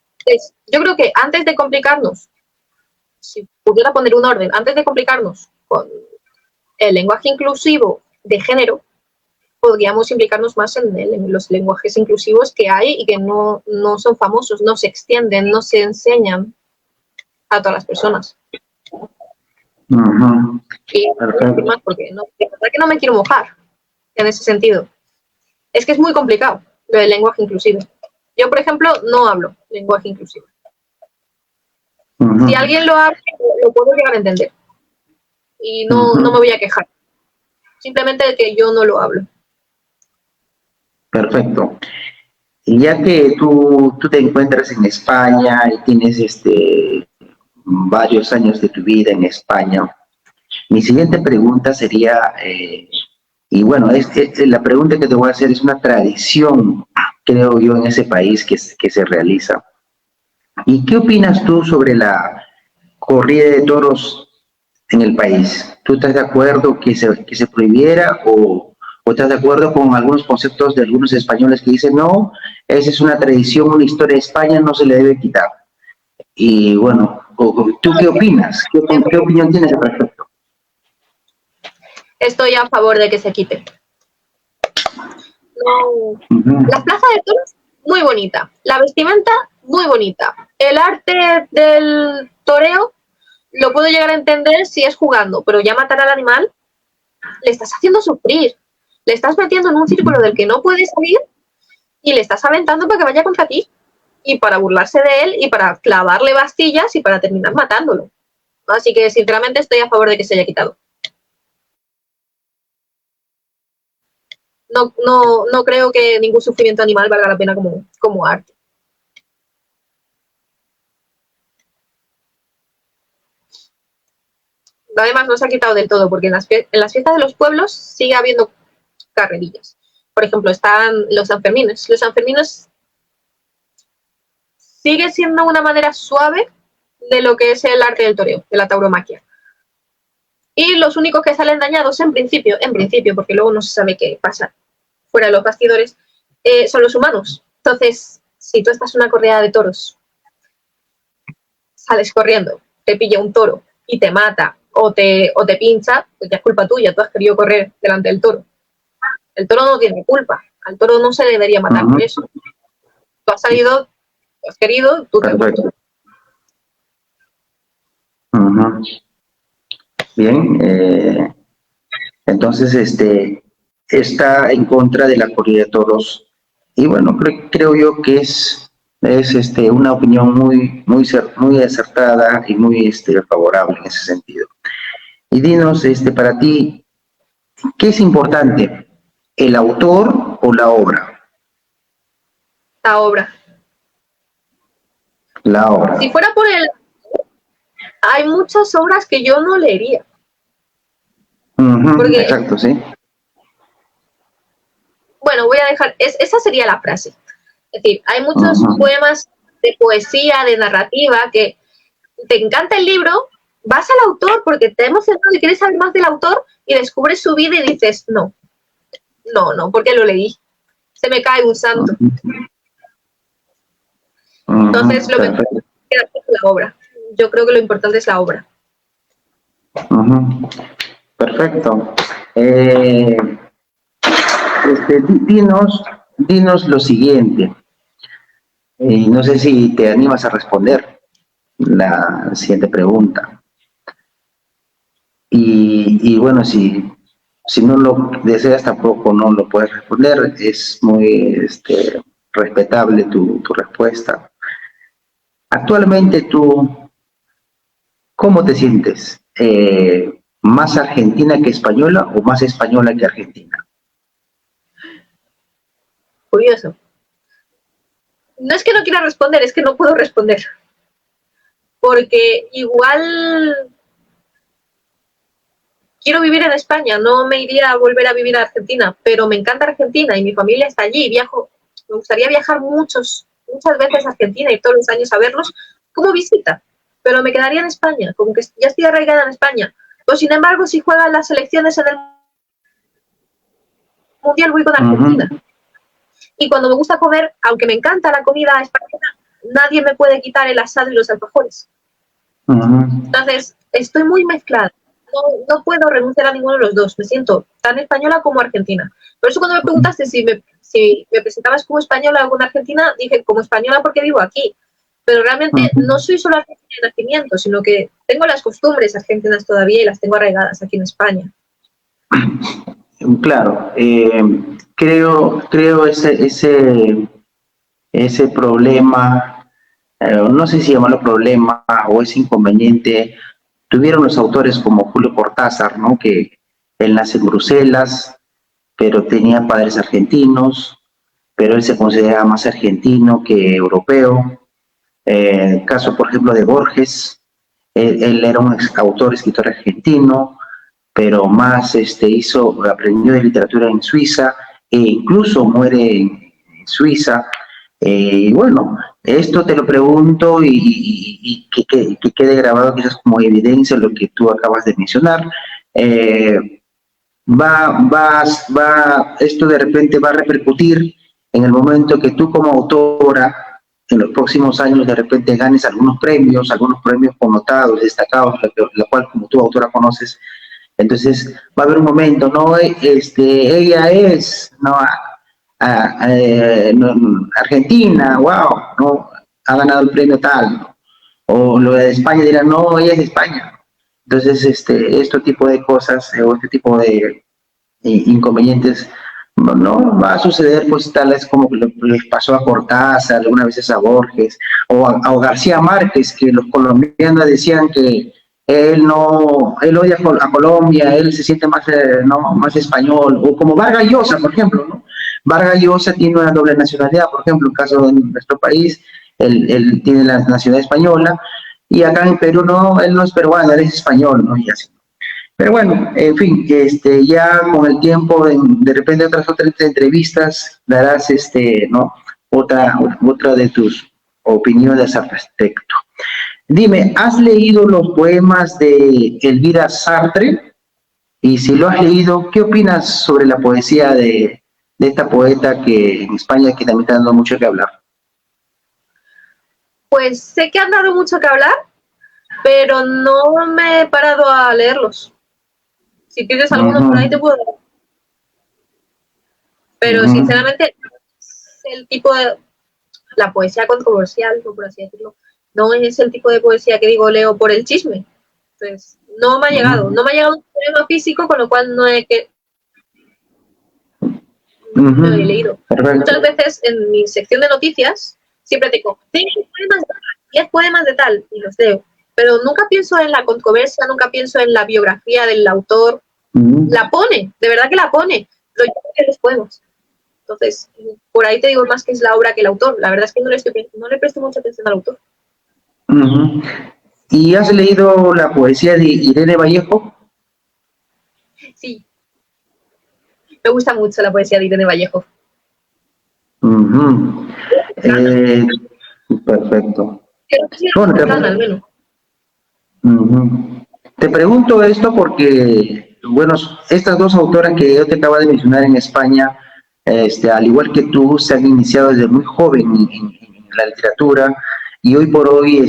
Yo creo que antes de complicarnos, si pudiera poner un orden, antes de complicarnos con el lenguaje inclusivo de género, podríamos implicarnos más en los lenguajes inclusivos que hay y que no son famosos, no se extienden, no se enseñan a todas las personas. Ujú. Y más porque no, de verdad que no me quiero mojar en ese sentido. Es que es muy complicado lo del lenguaje inclusivo. Yo, por ejemplo, no hablo lenguaje inclusivo. Si alguien lo habla, lo puedo llegar a entender. Y no me voy a quejar. Simplemente de que yo no lo hablo. Perfecto. Y ya que tú te encuentras en España y tienes varios años de tu vida en España, mi siguiente pregunta sería, y bueno, la pregunta que te voy a hacer es una tradición, creo yo, en ese país que se realiza. ¿Y qué opinas tú sobre la corrida de toros en el país? ¿Tú estás de acuerdo que se prohibiera o estás de acuerdo con algunos conceptos de algunos españoles que dicen no, esa es una tradición, una historia de España, no se le debe quitar? Y bueno, ¿tú qué opinas? ¿Qué opinión tienes al respecto? Estoy a favor de que se quite. No. La plaza de toros, muy bonita. La vestimenta, muy bonita. El arte del toreo lo puedo llegar a entender si es jugando, pero ya matar al animal le estás haciendo sufrir. Le estás metiendo en un círculo del que no puede salir y le estás aventando para que vaya contra ti y para burlarse de él y para clavarle bastillas y para terminar matándolo. Así que, sinceramente, estoy a favor de que se haya quitado. No creo que ningún sufrimiento animal valga la pena como arte. Además, no se ha quitado del todo, porque en las fiestas de los pueblos sigue habiendo carrerillas. Por ejemplo, están los Sanfermines. Los Sanfermines sigue siendo una manera suave de lo que es el arte del toreo, de la tauromaquia. Y los únicos que salen dañados en principio, porque luego no se sabe qué pasa fuera de los bastidores, son los humanos. Entonces, si tú estás en una corrida de toros, sales corriendo, te pilla un toro y te mata o te pincha, pues ya es culpa tuya, tú has querido correr delante del toro. El toro no tiene culpa, al toro no se le debería matar por eso. Tú has salido, tú has querido, tú te has muerto. Bien, entonces está en contra de la corrida de toros y bueno, creo yo que es una opinión muy acertada y muy favorable en ese sentido. Y dinos, para ti, ¿qué es importante? ¿El autor o la obra? La obra. La obra. Si fuera por el... Hay muchas obras que yo no leería. Porque, exacto, sí. Bueno, voy a dejar... esa sería la frase. Es decir, hay muchos poemas de poesía, de narrativa, que te encanta el libro, vas al autor porque te ha emocionado y quieres saber más del autor y descubres su vida y dices, no, porque lo leí. Se me cae un santo. Entonces, lo mejor es quedarse con la obra. Yo creo que lo importante es la obra. Perfecto. Dinos lo siguiente. No sé si te animas a responder la siguiente pregunta. Y bueno, si no lo deseas tampoco no lo puedes responder. Es muy respetable tu respuesta. Actualmente tú, ¿cómo te sientes? ¿Más argentina que española o más española que argentina? Curioso. No es que no quiera responder, es que no puedo responder. Porque igual quiero vivir en España, no me iría a volver a vivir a Argentina, pero me encanta Argentina y mi familia está allí. Me gustaría viajar muchas veces a Argentina y todos los años a verlos como visita, pero me quedaría en España, como que ya estoy arraigada en España. Pero sin embargo, si juegan las selecciones en el Mundial, voy con Argentina. Y cuando me gusta comer, aunque me encanta la comida española, nadie me puede quitar el asado y los alfajores. Entonces, estoy muy mezclada. no puedo renunciar a ninguno de los dos. Me siento tan española como argentina. Por eso cuando me preguntaste si me presentabas como española o como argentina, dije como española porque vivo aquí. Pero realmente no soy solo argentina de nacimiento, sino que tengo las costumbres argentinas todavía y las tengo arraigadas aquí en España. Claro, creo ese problema, no sé si llamarlo problema o ese inconveniente, tuvieron los autores como Julio Cortázar, ¿no? Que él nace en Bruselas, pero tenía padres argentinos, pero él se consideraba más argentino que europeo. El caso, por ejemplo, de Borges, él era un autor, escritor argentino, pero más aprendió de literatura en Suiza e incluso muere en Suiza. Y bueno, esto te lo pregunto y que quede grabado quizás como evidencia lo que tú acabas de mencionar. Esto de repente va a repercutir en el momento que tú como autora en los próximos años de repente ganes algunos premios connotados, destacados, la cual como tú autora conoces. Entonces va a haber un momento, ¿no? Ella es, ¿no? Argentina, wow, ¿no? Ha ganado el premio tal, ¿no? O lo de España dirán, no, ella es de España. Entonces, este tipo de cosas o este tipo de inconvenientes no va a suceder, pues tal vez como les pasó a Cortázar, algunas veces a Borges o a García Márquez, que los colombianos decían que él odia a Colombia, él se siente más, más español, o como Vargas Llosa, por ejemplo, ¿no? Vargas Llosa tiene una doble nacionalidad, por ejemplo, en el caso de nuestro país, él tiene la nacionalidad española, y acá en Perú no, él no es peruano, él es español, ¿no? Y así. Pero bueno, en fin, ya con el tiempo, de repente otras entrevistas, darás ¿no? otra de tus opiniones al respecto. Dime, ¿has leído los poemas de Elvira Sartre? Y si lo has leído, ¿qué opinas sobre la poesía de esta poeta que en España que también está dando mucho que hablar? Pues sé que han dado mucho que hablar, pero no me he parado a leerlos. Si tienes algunos por ahí te puedo dar. Pero sinceramente, el tipo de la poesía controversial, por así decirlo, no es el tipo de poesía que digo leo por el chisme. Entonces, no me ha llegado. No me ha llegado un poema físico, con lo cual no he leído. Perfecto. Muchas veces en mi sección de noticias siempre digo, 10 poemas de tal, y los leo. Pero nunca pienso en la controversia, nunca pienso en la biografía del autor. La pone, de verdad que la pone. Lo llevo en los poemas. Entonces, por ahí te digo más que es la obra que el autor. La verdad es que no le presto mucha atención al autor. ¿Y has leído la poesía de Irene Vallejo? Sí. Me gusta mucho la poesía de Irene Vallejo. Perfecto. Bueno, al menos. Te pregunto esto porque, bueno, estas dos autoras que yo te acabo de mencionar en España, al igual que tú, se han iniciado desde muy joven en la literatura y hoy por hoy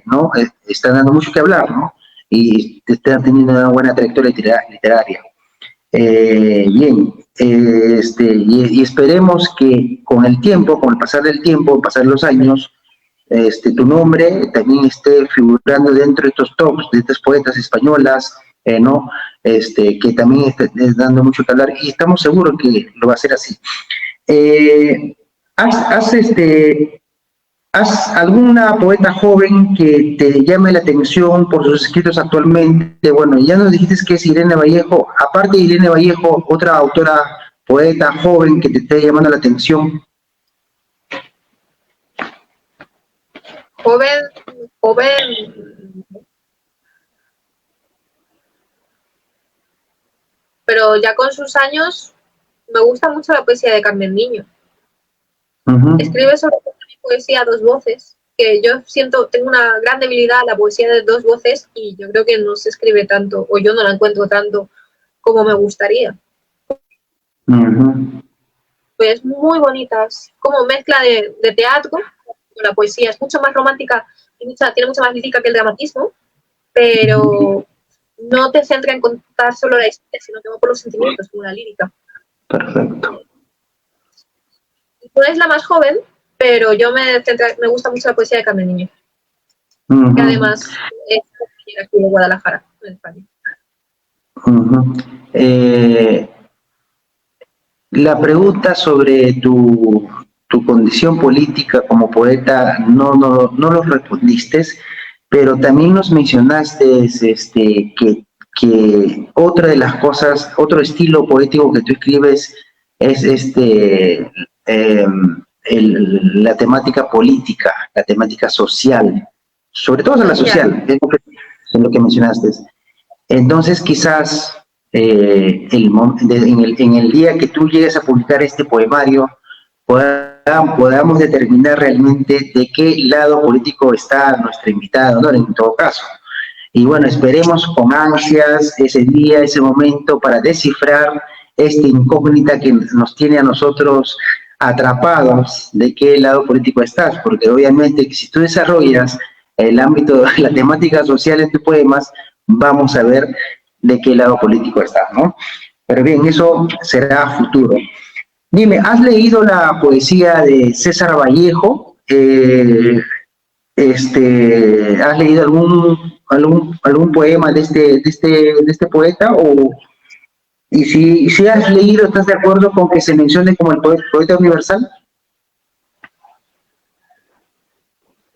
¿no? Están dando mucho que hablar, ¿no? Y están teniendo una buena trayectoria literaria. Bien, y esperemos que con el tiempo, con el pasar del tiempo, pasar los años, tu nombre también esté figurando dentro de estos tops de estas poetas españolas, ¿no? Que también está dando mucho que hablar y estamos seguros que lo va a hacer así. ¿Has alguna poeta joven que te llame la atención por sus escritos actualmente? Bueno, ya nos dijiste que es Irene Vallejo. Aparte de Irene Vallejo, otra autora, poeta joven que te esté llamando la atención. Joven. Pero ya con sus años, me gusta mucho la poesía de Carmen Niño. Escribe sobre mi poesía a dos voces, que yo tengo una gran debilidad a la poesía de dos voces y yo creo que no se escribe tanto, o yo no la encuentro tanto como me gustaría. Pues muy bonitas, como mezcla de teatro con la poesía, es mucho más romántica, tiene mucha más lírica que el dramatismo, pero no te centra en contar solo la historia, sino que va por los sentimientos, como la lírica. Perfecto. No es la más joven, pero yo me gusta mucho la poesía de Carmen Niño, que además es aquí de Guadalajara, en España. La pregunta sobre tu condición política como poeta no lo respondiste, pero también nos mencionaste que otra de las cosas, otro estilo poético que tú escribes es la temática política, la temática social, sobre todo la social, es lo que mencionaste. Entonces quizás en el día que tú llegues a publicar este poemario, podamos determinar realmente de qué lado político está nuestra invitada, ¿no? En todo caso. Y bueno, esperemos con ansias ese día, ese momento para descifrar esta incógnita que nos tiene a nosotros atrapados de qué lado político estás, porque obviamente si tú desarrollas el ámbito de la temática social en tus poemas, vamos a ver de qué lado político estás, ¿no? Pero bien, eso será a futuro. Dime, ¿has leído la poesía de César Vallejo? ¿Has leído algún poema de este poeta? Y si has leído, ¿estás de acuerdo con que se mencione como el poeta universal?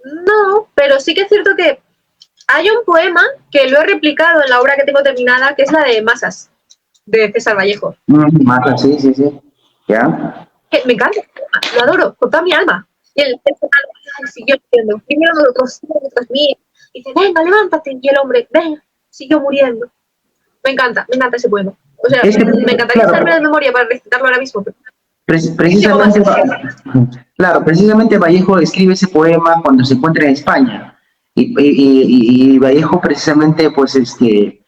No, pero sí que es cierto que hay un poema que lo he replicado en la obra que tengo terminada, que es la de Masas, de César Vallejo. Masas, sí. ¿Ya? Me encanta, lo adoro, con toda mi alma. Y el siguió muriendo. Vinieron otros mil. Y dice, venga, levántate. Y el hombre, venga, siguió muriendo. Me encanta ese poema. O sea, me encantaría saberme de memoria para recitarlo ahora mismo. Precisamente Vallejo escribe ese poema cuando se encuentra en España. Y Vallejo precisamente pues escribe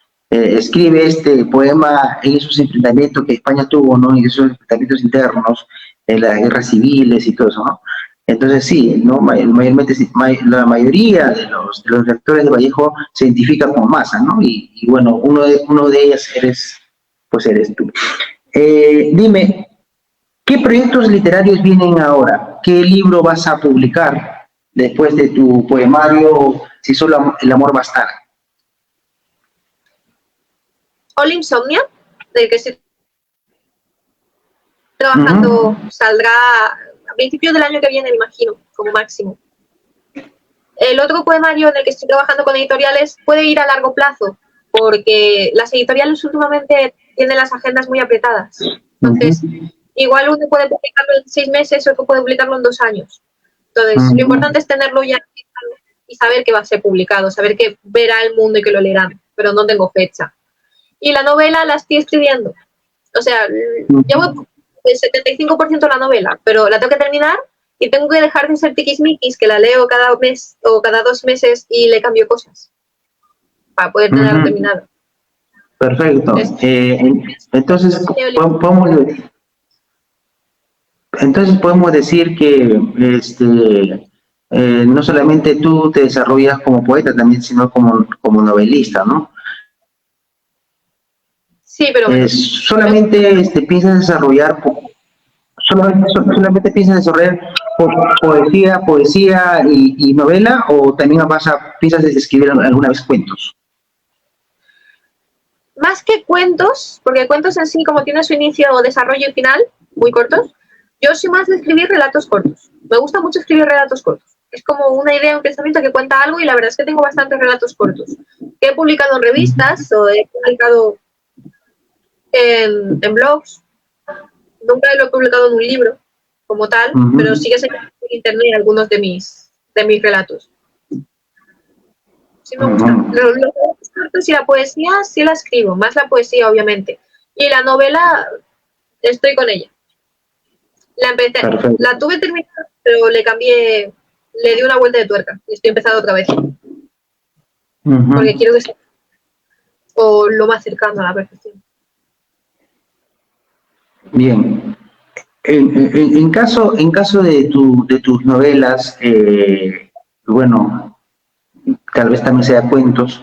este poema en esos enfrentamientos que España tuvo, ¿no? En esos enfrentamientos internos, en las guerras civiles y todo eso, ¿no? Entonces sí, ¿no? Mayormente la mayoría de los lectores de Vallejo se identifican con Massa, ¿no? Y bueno, uno de ellas eres tú. Dime, ¿qué proyectos literarios vienen ahora? ¿Qué libro vas a publicar después de tu poemario Si solo el amor bastara? All Insomnia, del que estoy trabajando, saldrá a principios del año que viene, me imagino, como máximo. El otro poemario en el que estoy trabajando con editoriales puede ir a largo plazo, porque las editoriales últimamente tienen las agendas muy apretadas. Entonces, igual uno puede publicarlo en 6 meses o otro puede publicarlo en 2 años. Entonces, lo importante es tenerlo ya y saber que va a ser publicado, saber que verá el mundo y que lo leerán, pero no tengo fecha. Y la novela la estoy escribiendo. O sea, llevo el 75% de la novela, pero la tengo que terminar y tengo que dejar de ser tiquismiquis, que la leo cada mes o cada 2 meses y le cambio cosas para poder tenerla terminada. Perfecto. Entonces podemos decir que no solamente tú te desarrollas como poeta también, sino como novelista, ¿no? Sí, pero solamente piensas desarrollar solamente piensas desarrollar poesía y novela, o también piensas escribir alguna vez cuentos. Más que cuentos, porque cuentos en sí, como tiene su inicio, desarrollo y final muy cortos, yo soy más de escribir relatos cortos. Me gusta mucho escribir relatos cortos. Es como una idea, un pensamiento que cuenta algo, y la verdad es que tengo bastantes relatos cortos. Que he publicado en revistas o he publicado en blogs. Nunca lo he publicado en un libro como tal, pero sí que se en internet algunos de mis relatos. Sí me gusta. Los relatos cortos y la poesía sí la escribo, más la poesía obviamente. Y la novela estoy con ella. La empecé, la tuve terminada, pero le cambié, le di una vuelta de tuerca y estoy empezando otra vez. Porque quiero que sea o lo más cercano a la perfección. Bien. En caso de tus novelas, bueno, tal vez también sea cuentos,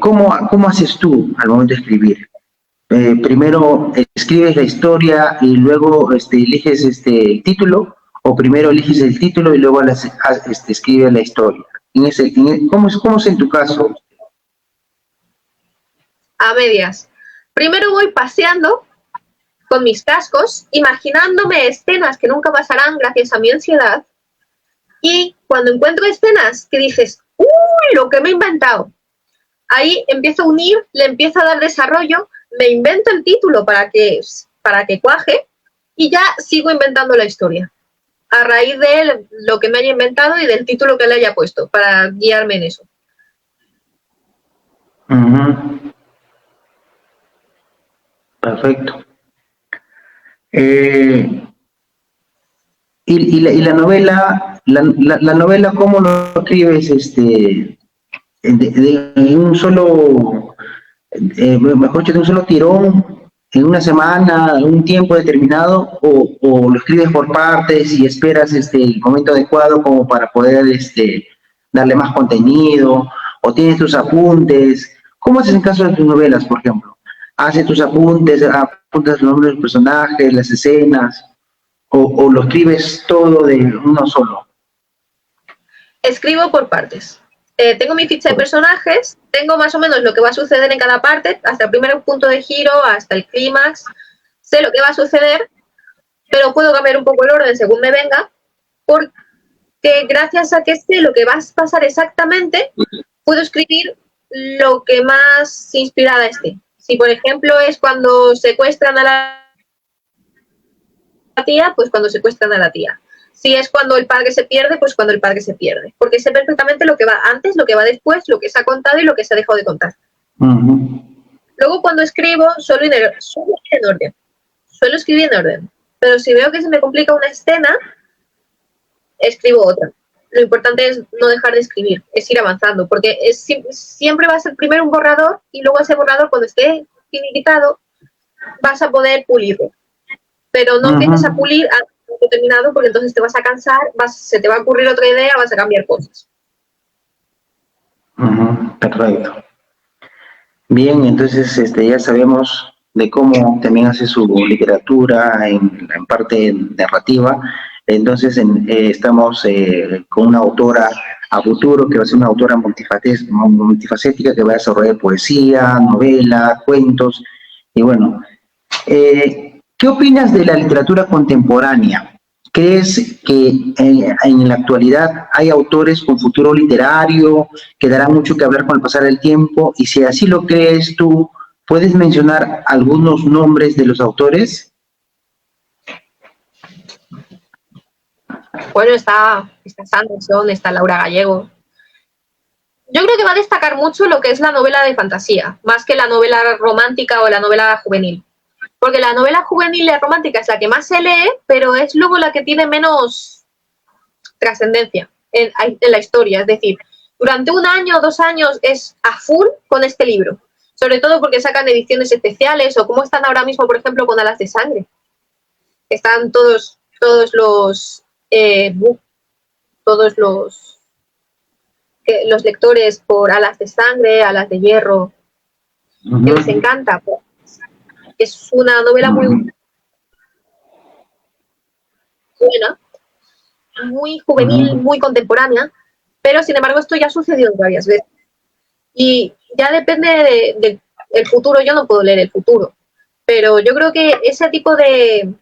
¿Cómo haces tú al momento de escribir? Primero escribes la historia y luego eliges el título, o primero eliges el título y luego escribes la historia. ¿Cómo es en tu caso? A medias. Primero voy paseando con mis cascos, imaginándome escenas que nunca pasarán gracias a mi ansiedad, y cuando encuentro escenas que dices, ¡uy, lo que me he inventado! Ahí empiezo a unir, le empiezo a dar desarrollo, me invento el título para que cuaje y ya sigo inventando la historia. A raíz de lo que me haya inventado y del título que le haya puesto, para guiarme en eso. Perfecto. Y la novela, la novela, ¿cómo lo escribes? En un solo, mejor dicho, de un solo tirón, en una semana, en un tiempo determinado, o lo escribes por partes y esperas el momento adecuado como para poder darle más contenido, o tienes tus apuntes. ¿Cómo haces en caso de tus novelas, por ejemplo? ¿Haces tus apuntes, apuntas los nombres de los personajes, las escenas, o lo escribes todo de uno solo? Escribo por partes. Tengo mi ficha de personajes, tengo más o menos lo que va a suceder en cada parte, hasta el primer punto de giro, hasta el clímax, sé lo que va a suceder, pero puedo cambiar un poco el orden según me venga, porque gracias a que sé lo que va a pasar exactamente, puedo escribir lo que más inspirada esté. Si, por ejemplo, es cuando secuestran a la tía, pues cuando secuestran a la tía. Si es cuando el padre se pierde, pues cuando el padre se pierde. Porque sé perfectamente lo que va antes, lo que va después, lo que se ha contado y lo que se ha dejado de contar. Luego, cuando escribo, suelo ir en orden. Suelo escribir en orden. Pero si veo que se me complica una escena, escribo otra. Lo importante es no dejar de escribir, es ir avanzando, porque siempre va a ser primero un borrador y luego ese borrador, cuando esté finiquitado, vas a poder pulirlo. Pero no empieces a pulir a determinado, porque entonces te vas a cansar, se te va a ocurrir otra idea, vas a cambiar cosas. Perfecto. Bien, entonces ya sabemos de cómo también hace su literatura en parte narrativa. Entonces estamos con una autora a futuro que va a ser una autora multifacética que va a desarrollar poesía, novela, cuentos. Y bueno, ¿qué opinas de la literatura contemporánea? ¿Crees que en la actualidad hay autores con futuro literario que darán mucho que hablar con el pasar del tiempo? Y si así lo crees tú, ¿puedes mencionar algunos nombres de los autores? Bueno, está Sanderson, está Laura Gallego. Yo creo que va a destacar mucho lo que es la novela de fantasía, más que la novela romántica o la novela juvenil. Porque la novela juvenil y romántica es la que más se lee, pero es luego la que tiene menos trascendencia en la historia. Es decir, durante 1 año o 2 años es a full con este libro. Sobre todo porque sacan ediciones especiales, o como están ahora mismo, por ejemplo, con Alas de Sangre. Están todos los lectores por Alas de Sangre, Alas de Hierro, que les encanta. Es una novela muy buena, muy juvenil, muy contemporánea, pero sin embargo esto ya ha sucedido varias veces. Y ya depende del futuro, yo no puedo leer el futuro, pero yo creo que ese tipo de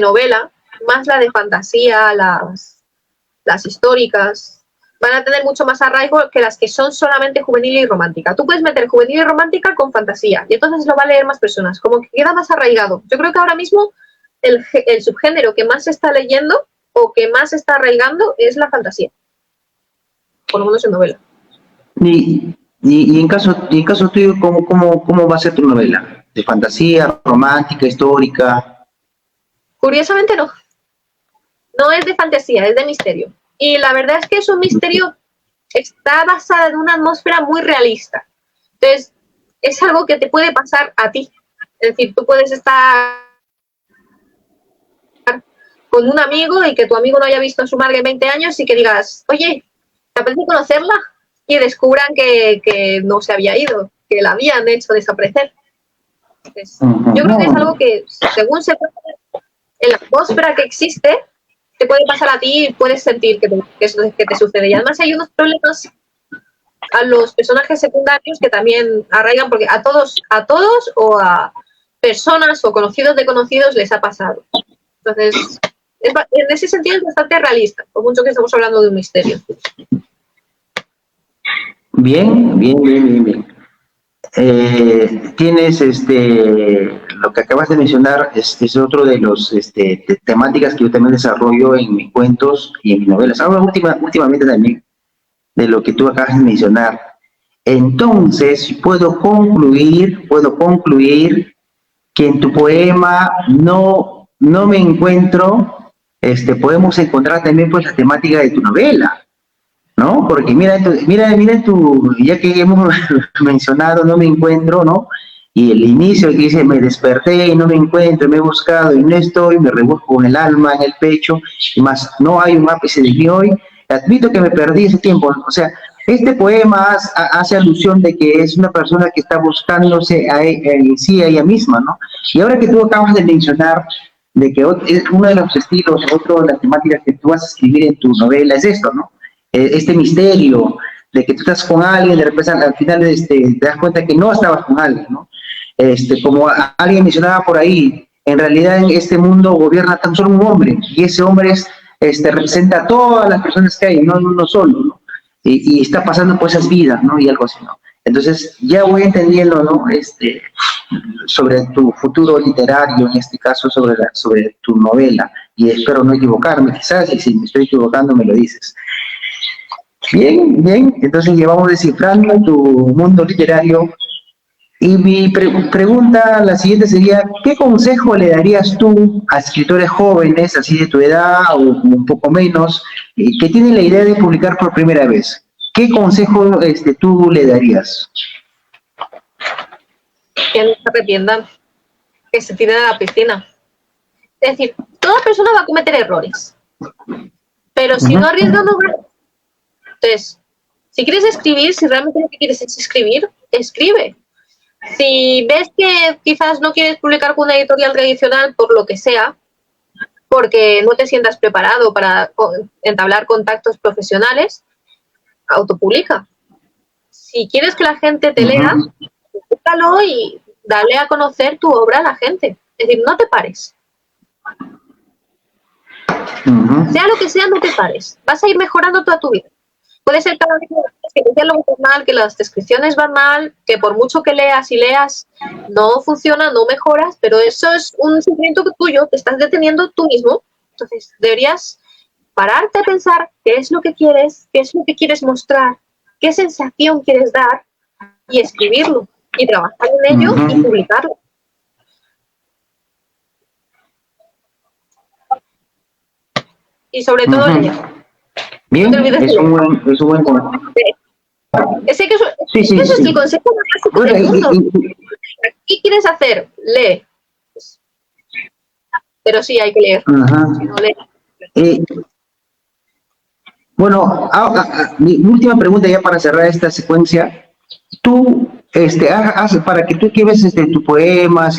novela, más la de fantasía, las históricas, van a tener mucho más arraigo que las que son solamente juvenil y romántica. Tú puedes meter juvenil y romántica con fantasía y entonces lo va a leer más personas, como que queda más arraigado. Yo creo que ahora mismo el subgénero que más se está leyendo o que más se está arraigando es la fantasía, por lo menos en novela. Y en caso tuyo, ¿cómo va a ser tu novela? ¿De fantasía, romántica, histórica? Curiosamente no. No es de fantasía, es de misterio. Y la verdad es que es un misterio, está basada en una atmósfera muy realista. Entonces, es algo que te puede pasar a ti. Es decir, tú puedes estar con un amigo y que tu amigo no haya visto a su madre en 20 años y que digas, oye, ¿te apetece conocerla? y descubran que no se había ido, que la habían hecho desaparecer. Entonces, yo creo que es algo que, según se puede, en la atmósfera que existe, te puede pasar a ti y puedes sentir que te sucede. Y además hay unos problemas a los personajes secundarios que también arraigan, porque a todos o a personas o conocidos de conocidos les ha pasado. Entonces, en ese sentido es bastante realista, por mucho que estamos hablando de un misterio. Bien, bien, bien, bien, bien. Tienes lo que acabas de mencionar es otro de los temáticas que yo también desarrollo en mis cuentos y en mis novelas. Ahora últimamente también de lo que tú acabas de mencionar. Entonces puedo concluir que en tu poema no me encuentro, podemos encontrar también pues la temática de tu novela. ¿No? Porque mira ya que hemos mencionado, no me encuentro, ¿no? Y el inicio que dice, me desperté y no me encuentro, me he buscado y no estoy, me rebusco con el alma en el pecho, y más, no hay un ápice de mí hoy, admito que me perdí ese tiempo. O sea, este poema hace alusión de que es una persona que está buscándose sí a ella misma, ¿no? Y ahora que tú acabas de mencionar de que uno de los estilos, otro de las temáticas que tú vas a escribir en tu novela es esto, ¿no? Este misterio de que tú estás con alguien, de repente al final te das cuenta que no estabas con alguien, ¿no? Como alguien mencionaba por ahí, en realidad en este mundo gobierna tan solo un hombre, y ese hombre representa a todas las personas que hay, no uno solo, ¿no? Y está pasando por esas vidas, ¿no? Y algo así, ¿no? Entonces ya voy entendiendo, ¿no? Sobre tu futuro literario, en este caso sobre tu novela, y espero no equivocarme, quizás, y si me estoy equivocando me lo dices. Bien, bien, entonces ya vamos descifrando tu mundo literario. Y mi pregunta, la siguiente sería, ¿qué consejo le darías tú a escritores jóvenes, así de tu edad o un poco menos, que tienen la idea de publicar por primera vez? ¿Qué consejo tú le darías? Que no se arrepientan, que se tiren a la piscina. Es decir, toda persona va a cometer errores, pero si no arriesgan, no ganas. Entonces, si quieres escribir, si realmente lo que quieres es escribir, escribe. Si ves que quizás no quieres publicar con una editorial tradicional por lo que sea, porque no te sientas preparado para entablar contactos profesionales, autopublica. Si quieres que la gente te lea, públicalo y dale a conocer tu obra a la gente. Es decir, no te pares. Sea lo que sea, no te pares. Vas a ir mejorando toda tu vida. Puede ser cada vez que los diálogos van mal, que las descripciones van mal, que por mucho que leas y leas no funciona, no mejoras, pero eso es un sentimiento tuyo, te estás deteniendo tú mismo. Entonces deberías pararte a pensar qué es lo que quieres mostrar, qué sensación quieres dar y escribirlo y trabajar en ello y publicarlo. Y sobre todo leer. Bien, no es un buen consejo. Sé que eso es el consejo más básico del mundo. ¿Qué quieres hacer? Lee. Pero sí, hay que leer. Si no lees. Bueno, mi última pregunta ya para cerrar esta secuencia. Tú, para que tú escribes tu poema,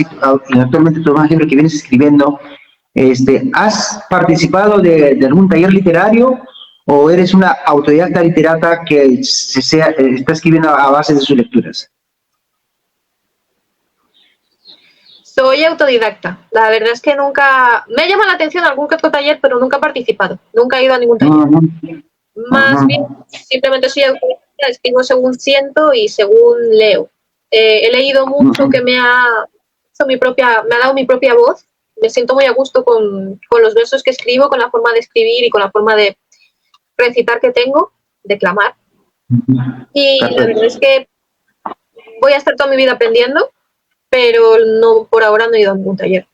y actualmente tu más libro que vienes escribiendo, ¿has participado de algún taller literario o eres una autodidacta literata que está escribiendo a base de sus lecturas? Soy autodidacta. La verdad es que nunca... Me llama la atención algún que otro taller, pero nunca he participado. Nunca he ido a ningún taller. Más bien, simplemente soy autodidacta, escribo según siento y según leo. He leído mucho que me ha dado mi propia voz. Me siento muy a gusto con los versos que escribo, con la forma de escribir y con la forma de recitar que tengo, declamar. Y la verdad es que voy a estar toda mi vida aprendiendo, pero por ahora no he ido a ningún taller.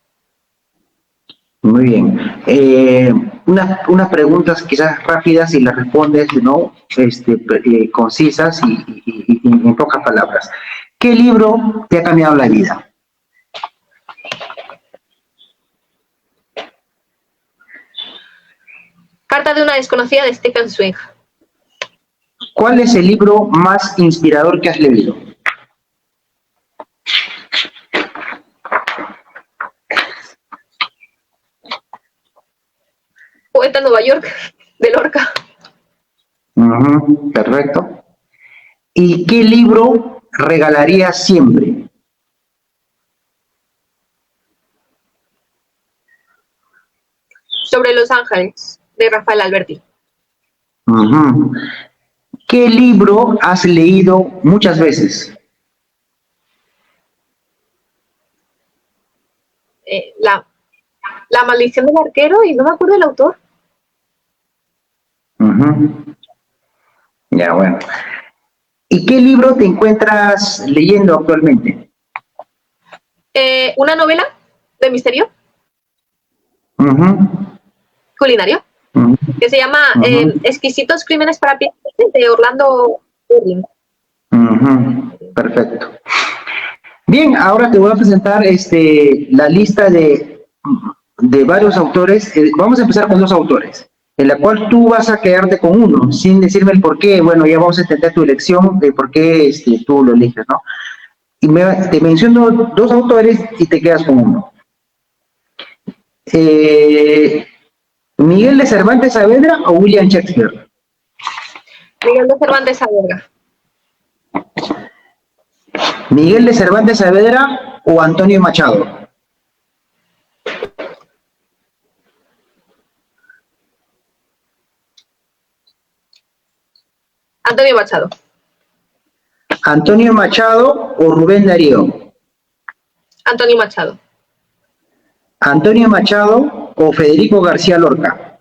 Muy bien. Unas preguntas quizás rápidas y las respondes, ¿no? Concisas y en pocas palabras. ¿Qué libro te ha cambiado la vida? Carta de una desconocida de Stephen Swing. ¿cuál es el libro más inspirador que has leído? Poeta en Nueva York, de Lorca. Perfecto. ¿Y qué libro regalarías siempre? Sobre Los Ángeles, de Rafael Alberti. ¿Qué libro has leído muchas veces? La maldición del arquero, y no me acuerdo del autor. Ya, bueno. ¿Y qué libro te encuentras leyendo actualmente? Una novela de misterio culinario que se llama Exquisitos Crímenes para Pies, de Orlando Irving. Perfecto. Bien, ahora te voy a presentar la lista de varios autores. Vamos a empezar con dos autores, en la cual tú vas a quedarte con uno, sin decirme el por qué. Bueno, ya vamos a entender tu elección de por qué tú lo eliges, ¿no? Y te menciono dos autores y te quedas con uno. ¿Miguel de Cervantes Saavedra o William Shakespeare? Miguel de Cervantes Saavedra. ¿Miguel de Cervantes Saavedra o Antonio Machado? Antonio Machado. ¿Antonio Machado o Rubén Darío? Antonio Machado. ¿Antonio Machado o Federico García Lorca?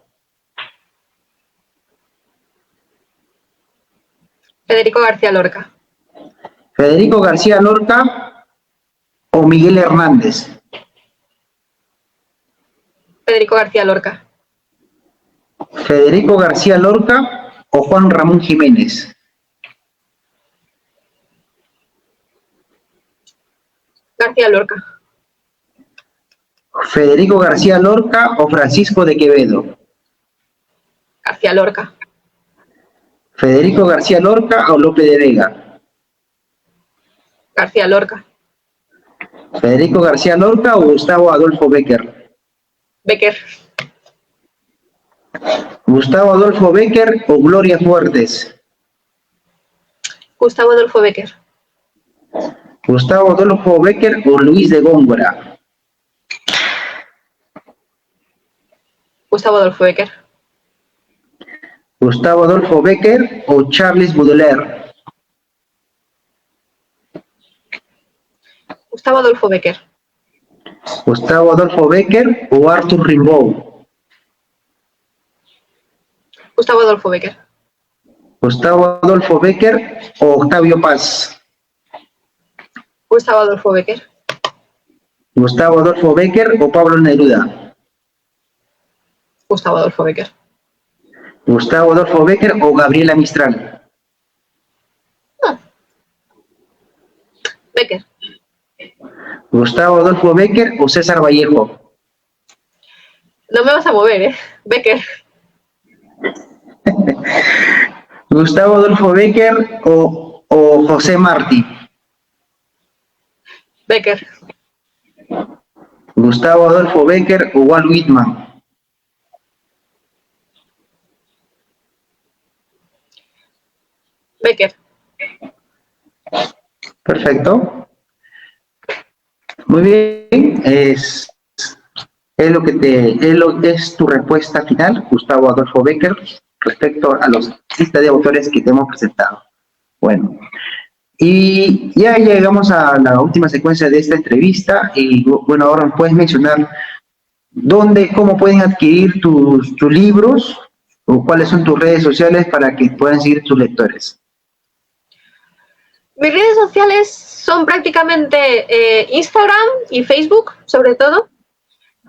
Federico García Lorca. ¿Federico García Lorca o Miguel Hernández? Federico García Lorca. ¿Federico García Lorca o Juan Ramón Jiménez? García Lorca. ¿Federico García Lorca o Francisco de Quevedo? García Lorca. ¿Federico García Lorca o Lope de Vega? García Lorca. ¿Federico García Lorca o Gustavo Adolfo Bécquer? Bécquer. ¿Gustavo Adolfo Bécquer o Gloria Fuertes? Gustavo Adolfo Bécquer. ¿Gustavo Adolfo Bécquer o Luis de Góngora? Gustavo Adolfo Bécquer. ¿Gustavo Adolfo Bécquer o Charles Baudelaire? Gustavo Adolfo Bécquer. ¿Gustavo Adolfo Bécquer o Arthur Rimbaud? Gustavo Adolfo Bécquer. ¿Gustavo Adolfo Bécquer o Octavio Paz? Gustavo Adolfo Bécquer. ¿Gustavo Adolfo Bécquer o Pablo Neruda? Gustavo Adolfo Bécquer. ¿Gustavo Adolfo Bécquer o Gabriela Mistral? Bécquer. ¿Gustavo Adolfo Bécquer o César Vallejo? No me vas a mover, ¿eh? Bécquer. ¿Gustavo Adolfo Bécquer o José Martí? Bécquer. ¿Gustavo Adolfo Bécquer o Walt Whitman? Bécquer. Perfecto. Muy bien. Es es tu respuesta final, Gustavo Adolfo Bécquer, respecto a los lista de autores que te hemos presentado. Bueno, y ya llegamos a la última secuencia de esta entrevista y bueno, ahora nos puedes mencionar cómo pueden adquirir tus libros o cuáles son tus redes sociales para que puedan seguir tus lectores. Mis redes sociales son prácticamente Instagram y Facebook, sobre todo.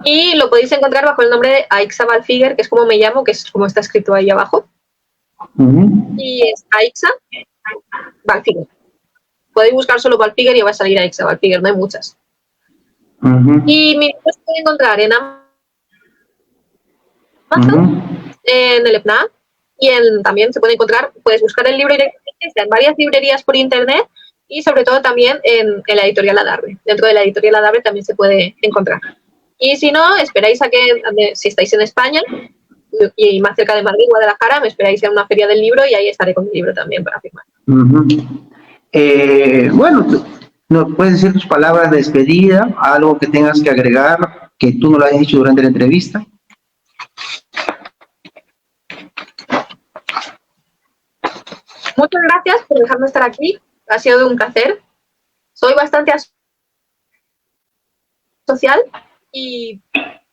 Y lo podéis encontrar bajo el nombre de Aixa Valfiguer, que es como me llamo, que es como está escrito ahí abajo. Y es Aixa Valfiguer. Podéis buscar solo Valfiguer y va a salir Aixa Valfiguer, no hay muchas. Y mi libro se puede encontrar en Amazon, en el FNAC y también se puede encontrar, puedes buscar el libro directamente, está en varias librerías por internet y sobre todo también en la editorial Adarve. Dentro de la editorial Adarve también se puede encontrar. Y si no, esperáis a que, si estáis en España y más cerca de Madrid, Guadalajara, me esperáis en una feria del libro y ahí estaré con mi libro también para firmar. Bueno, ¿nos puedes decir tus palabras de despedida? Algo que tengas que agregar que tú no lo hayas dicho durante la entrevista. Muchas gracias por dejarme estar aquí. Ha sido un placer. Soy bastante social y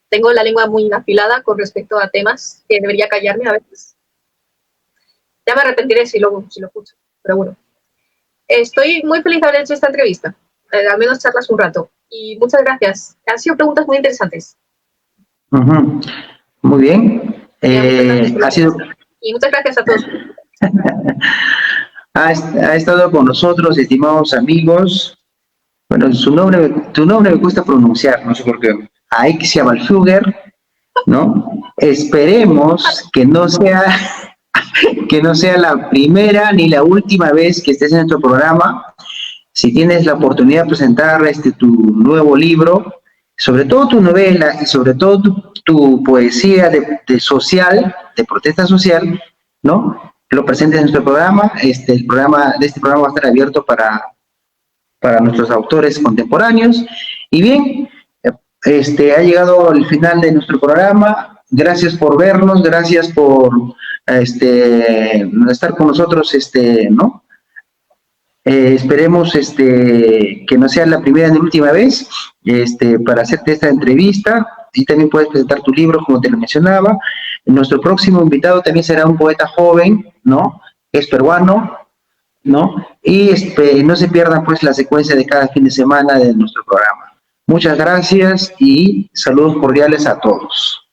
tengo la lengua muy afilada con respecto a temas que debería callarme a veces. Ya me arrepentiré si lo escucho, pero bueno. Estoy muy feliz de haber hecho esta entrevista. Al menos charlas un rato. Y muchas gracias. Han sido preguntas muy interesantes. Muy bien. Y muchas gracias a todos. Ha estado con nosotros, estimados amigos. Bueno, tu nombre me cuesta pronunciar, no sé por qué. Aixia Balfugger, ¿no? Esperemos que no sea la primera ni la última vez que estés en nuestro programa. Si tienes la oportunidad de presentar tu nuevo libro, sobre todo tu novela y sobre todo tu poesía de social, de protesta social, ¿no? Que lo presentes en nuestro programa. El programa va a estar abierto para nuestros autores contemporáneos. Y bien, ha llegado el final de nuestro programa. Gracias por vernos, gracias por estar con nosotros, ¿no? Esperemos que no sea la primera ni la última vez para hacerte esta entrevista, y también puedes presentar tu libro, como te lo mencionaba. Nuestro próximo invitado también será un poeta joven, ¿no? Es peruano, ¿no? Y no se pierdan pues la secuencia de cada fin de semana de nuestro programa. Muchas gracias y saludos cordiales a todos.